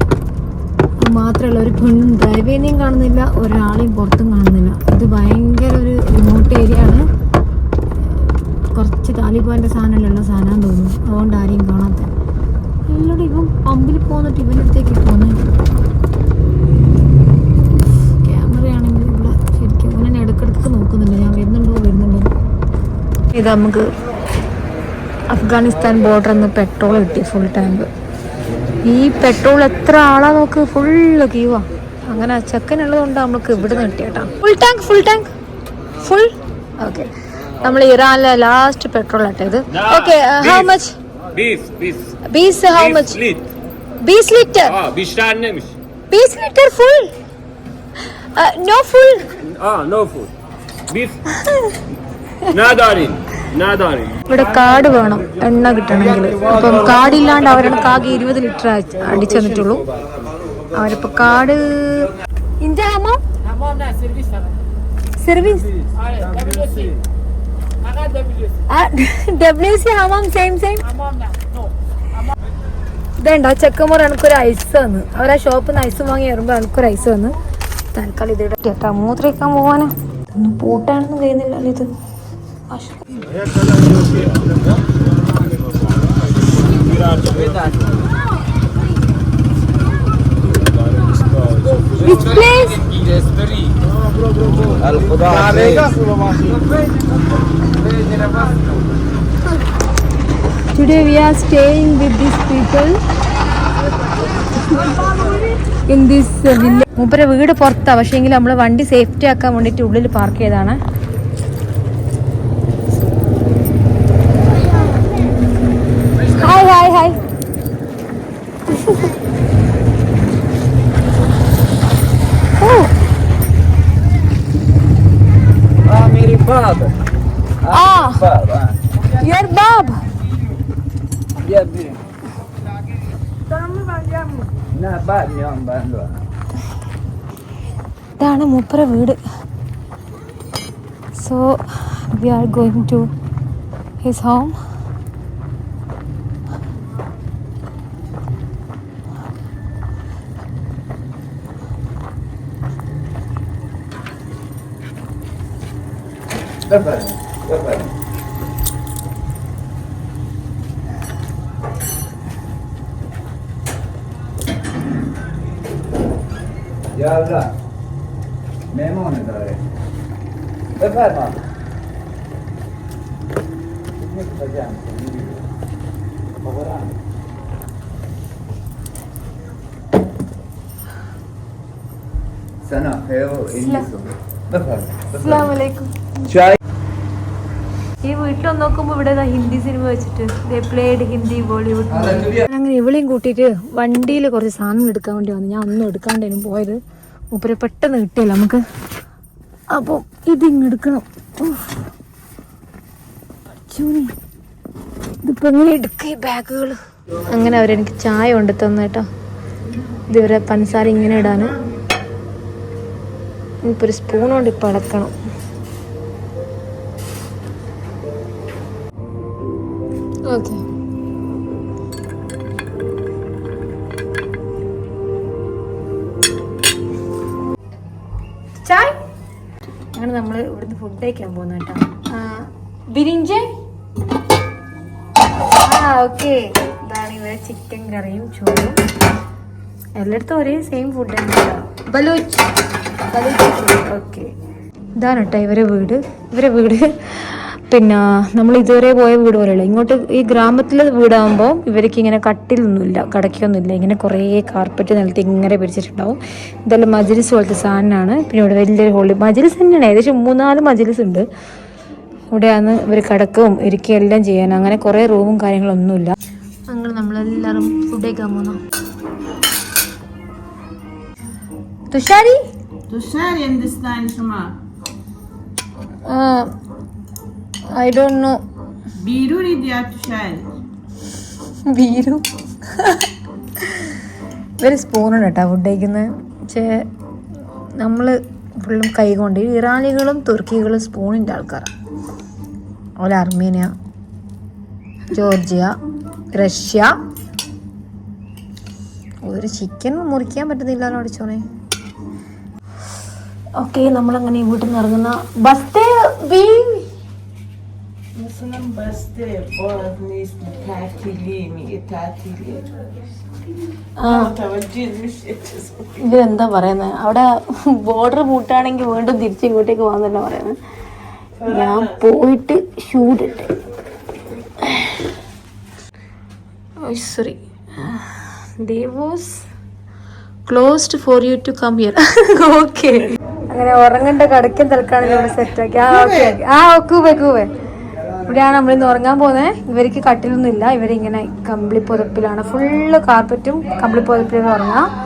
അത് മാത്രമല്ല ഒരു പെണ്ണും ഡ്രൈവ് ചെയ്യുന്നതും കാണുന്നില്ല, ഒരാളെയും പുറത്തും കാണുന്നില്ല. ഇത് ഭയങ്കര ഒരു റിമോട്ട് ഏരിയ ആണ്. കുറച്ച് താലിബാന്റെ സാധനമുള്ള സാധനം തോന്നുന്നു. അതുകൊണ്ട് ആരെയും കാണാത്ത. എല്ലാവരും ഇവൻ പമ്പിൽ പോന്നിട്ട് ഇവൻ്റെ അടുത്തേക്ക് പോകുന്നത്. ക്യാമറയാണെങ്കിൽ ഇവിടെ ശരിക്കും ഇവനെ ഇടയ്ക്കിടയ്ക്ക് നോക്കുന്നുണ്ട് ഞാൻ വരുന്നുണ്ടോ. ഇത് നമുക്ക് അഫ്ഗാനിസ്ഥാൻ ബോർഡറിൽ നിന്ന് പെട്രോൾ കിട്ടി, ഫുൾ ടാങ്ക്. ഈ പെട്രോൾ എത്ര ആളാ നോക്ക്, ഫുള്ള് ക്യൂവാ. അങ്ങനെ ചെക്കനുള്ളത് കൊണ്ട് നമുക്ക് ഇവിടെ നിന്ന് കിട്ടിയ കേട്ടോ. Full tank okay. നമ്മൾ ഇറാനിലെ ലാസ്റ്റ് പെട്രോൾ ആട്ടെ ഇത്. Okay how much? 20 how much? 20 liter. 20 liter full? No full? No full. Beef. Nadarin. ഇവിടെ കാർഡ് വേണം എണ്ണ കിട്ടണമെങ്കിൽ. അപ്പം കാർഡില്ലാണ്ട് അവരുടെ ആകെ 20 ലിറ്റർ അടിച്ചു തന്നിട്ടുള്ളൂ. അവരിപ്പോൾ കാർഡ് ഇന്റെ Hamam Hamam na service sana. Service WC. Aga WC. WC Hamam same Hamam na. No. ഇതേണ്ട ചെക്കന്മാർ എനിക്കൊരു ഐസ് തന്നു. അവരാ ഷോപ്പിൽ നിന്ന് ഐസ് വാങ്ങി വരുമ്പോൾ എനിക്കൊരു ഐസ് തന്നു. തൽക്കാലം ഇതിടെ കേട്ടാ മൂത്രയ്ക്കാൻ പോവാനാ ഒന്നും പൂട്ടാനൊന്നും കഴിയുന്നില്ലല്ലോ ഇത്. Which place? Today we are staying with these people in this village. മൂപ്പരെ വീട് പുറത്താ, പക്ഷേ എങ്കിൽ നമ്മൾ വണ്ടി സേഫ്റ്റി ആക്കാൻ വേണ്ടിയിട്ട് ഉള്ളിൽ പാർക്ക് ചെയ്താണ്. Hi hi hi. मेरी बाब യുവർ ബാബ്. ഇതാണ് മൂപ്പര വീട്. So we are going to his home. Yalla. Memnun ederim. Efendim. Ne yapacağım? Babaran. Sana heo indiso. Efendim. അസ്സലാമു അലൈക്കും. Çay. ഈ വീട്ടിൽ നോക്കുമ്പോൾ ഇവിടെ ഹിന്ദി സിനിമ വെച്ചിട്ട് ഹിന്ദി ബോളിവുഡ്. അങ്ങനെ ഇവളെയും കൂട്ടിയിട്ട് വണ്ടിയിൽ കുറച്ച് സാധനങ്ങൾ എടുക്കാൻ വേണ്ടി വന്നു. ഞാൻ ഒന്നും എടുക്കാണ്ടേനും പോയത്. മൂപ്പര് പെട്ടെന്ന് കിട്ടിയല്ലോ നമുക്ക്. അപ്പം ഇതിങ്ങ് എടുക്കണം. ഇതിപ്പോ എങ്ങനെ എടുക്കുക ഈ ബാഗുകൾ. അങ്ങനെ അവരെനിക്ക് ചായ കൊണ്ട് തന്നു കേട്ടോ. ഇതുവരെ പഞ്ചസാര ഇങ്ങനെ ഇടാന്. ഇനിയിപ്പോൾ ഒരു സ്പൂൺ കൊണ്ട് ഇപ്പം അടക്കണം. ഓക്കെ. ചായ്. അങ്ങനെ നമ്മൾ ഇവിടുന്ന് ഫുഡ് കഴിക്കാൻ പോകുന്ന കേട്ടോ. ബിരിഞ്ചി. ഓക്കെ. ഇതാണ് ഇവരെ ചിക്കൻ കറിയും ചോറും. എല്ലായിടത്തും ഒരേ സെയിം ഫുഡ് തന്നെയാണ്. ബലൂച്ച്. ഓക്കെ. ഇതാണ് കേട്ടോ ഇവരെ വീട്. പിന്നെ നമ്മൾ ഇതുവരെ പോയ വീട് പോലെയല്ല. ഇങ്ങോട്ട് ഈ ഗ്രാമത്തിലെ വീടാകുമ്പോൾ ഇവർക്ക് ഇങ്ങനെ കട്ടിലൊന്നുമില്ല, കടക്കൊന്നുമില്ല. ഇങ്ങനെ കുറേ കാർപ്പറ്റ് നിലത്ത് ഇങ്ങനെ പിരിച്ചിട്ടുണ്ടാവും. ഇതെല്ലാം മജ്ലിസ് പോലത്തെ സാധനമാണ്. പിന്നെ ഇവിടെ വലിയൊരു ഹോളി മജ്ലിസ് തന്നെയാണ്. ഏകദേശം 3-4 മജ്ലിസ് ഉണ്ട്. ഇവിടെയാണ് ഇവർ കിടക്കവും ഇരിക്കുകയും എല്ലാം ചെയ്യാൻ. അങ്ങനെ കുറേ റൂമും കാര്യങ്ങളൊന്നുമില്ല. അങ്ങനെ നമ്മളെല്ലാവരും ഫുഡ് കഴിക്കാൻ പോകുന്നു. തുഷാരി Hindistan شما I don't know. بیرونی دیا تشاری Beeru. ഇവര് സ്പൂണാണ് കേട്ടോ ഫുഡ് കഴിക്കുന്നത്. പക്ഷേ നമ്മൾ ഫുള്ളും കൈ കൊണ്ട്. ഇറാനികളും തുർക്കികളും സ്പൂണിൻ്റെ ആൾക്കാരാണ്. അതുപോലെ അർമേനിയ, ജോർജിയ, റഷ്യ. ഒരു ചിക്കൻ മുറിക്കാൻ പറ്റുന്നില്ലല്ലോ അടിച്ചോണേ. ഓക്കെ, നമ്മളങ്ങനെ വീട്ടിൽ നിന്ന് ഇറങ്ങുന്ന ബസ്തേ Nasılım bastı, boğaz nesli, tatili mi, tatili. Tavacıymış etçiz. ഇവരെന്താ പറയുന്നത്, അവിടെ ബോർഡർ പൂട്ടാണെങ്കിൽ വീണ്ടും തിരിച്ച് ഇങ്ങോട്ടേക്ക് പോകാന്നല്ല പറയുന്നത്. ഞാൻ പോയിട്ട് ഷൂട്ട് ഇട്ട്. Sorry, they was closed for you to come here. Okay, അങ്ങനെ ഉറങ്ങേണ്ട കടക്കും തൽക്കാലം ഇവിടെ സെറ്റാക്കി. കൂവേ ഇവിടെയാണ് നമ്മളിന്ന് ഉറങ്ങാൻ പോകുന്നത്. ഇവർക്ക് കട്ടിലൊന്നും ഇല്ല. ഇവരിങ്ങനെ കമ്പിളി പുതപ്പിലാണ്. ഫുള്ള് കാർപ്പറ്റും കമ്പിളി പുതപ്പിലും ഉറങ്ങാം.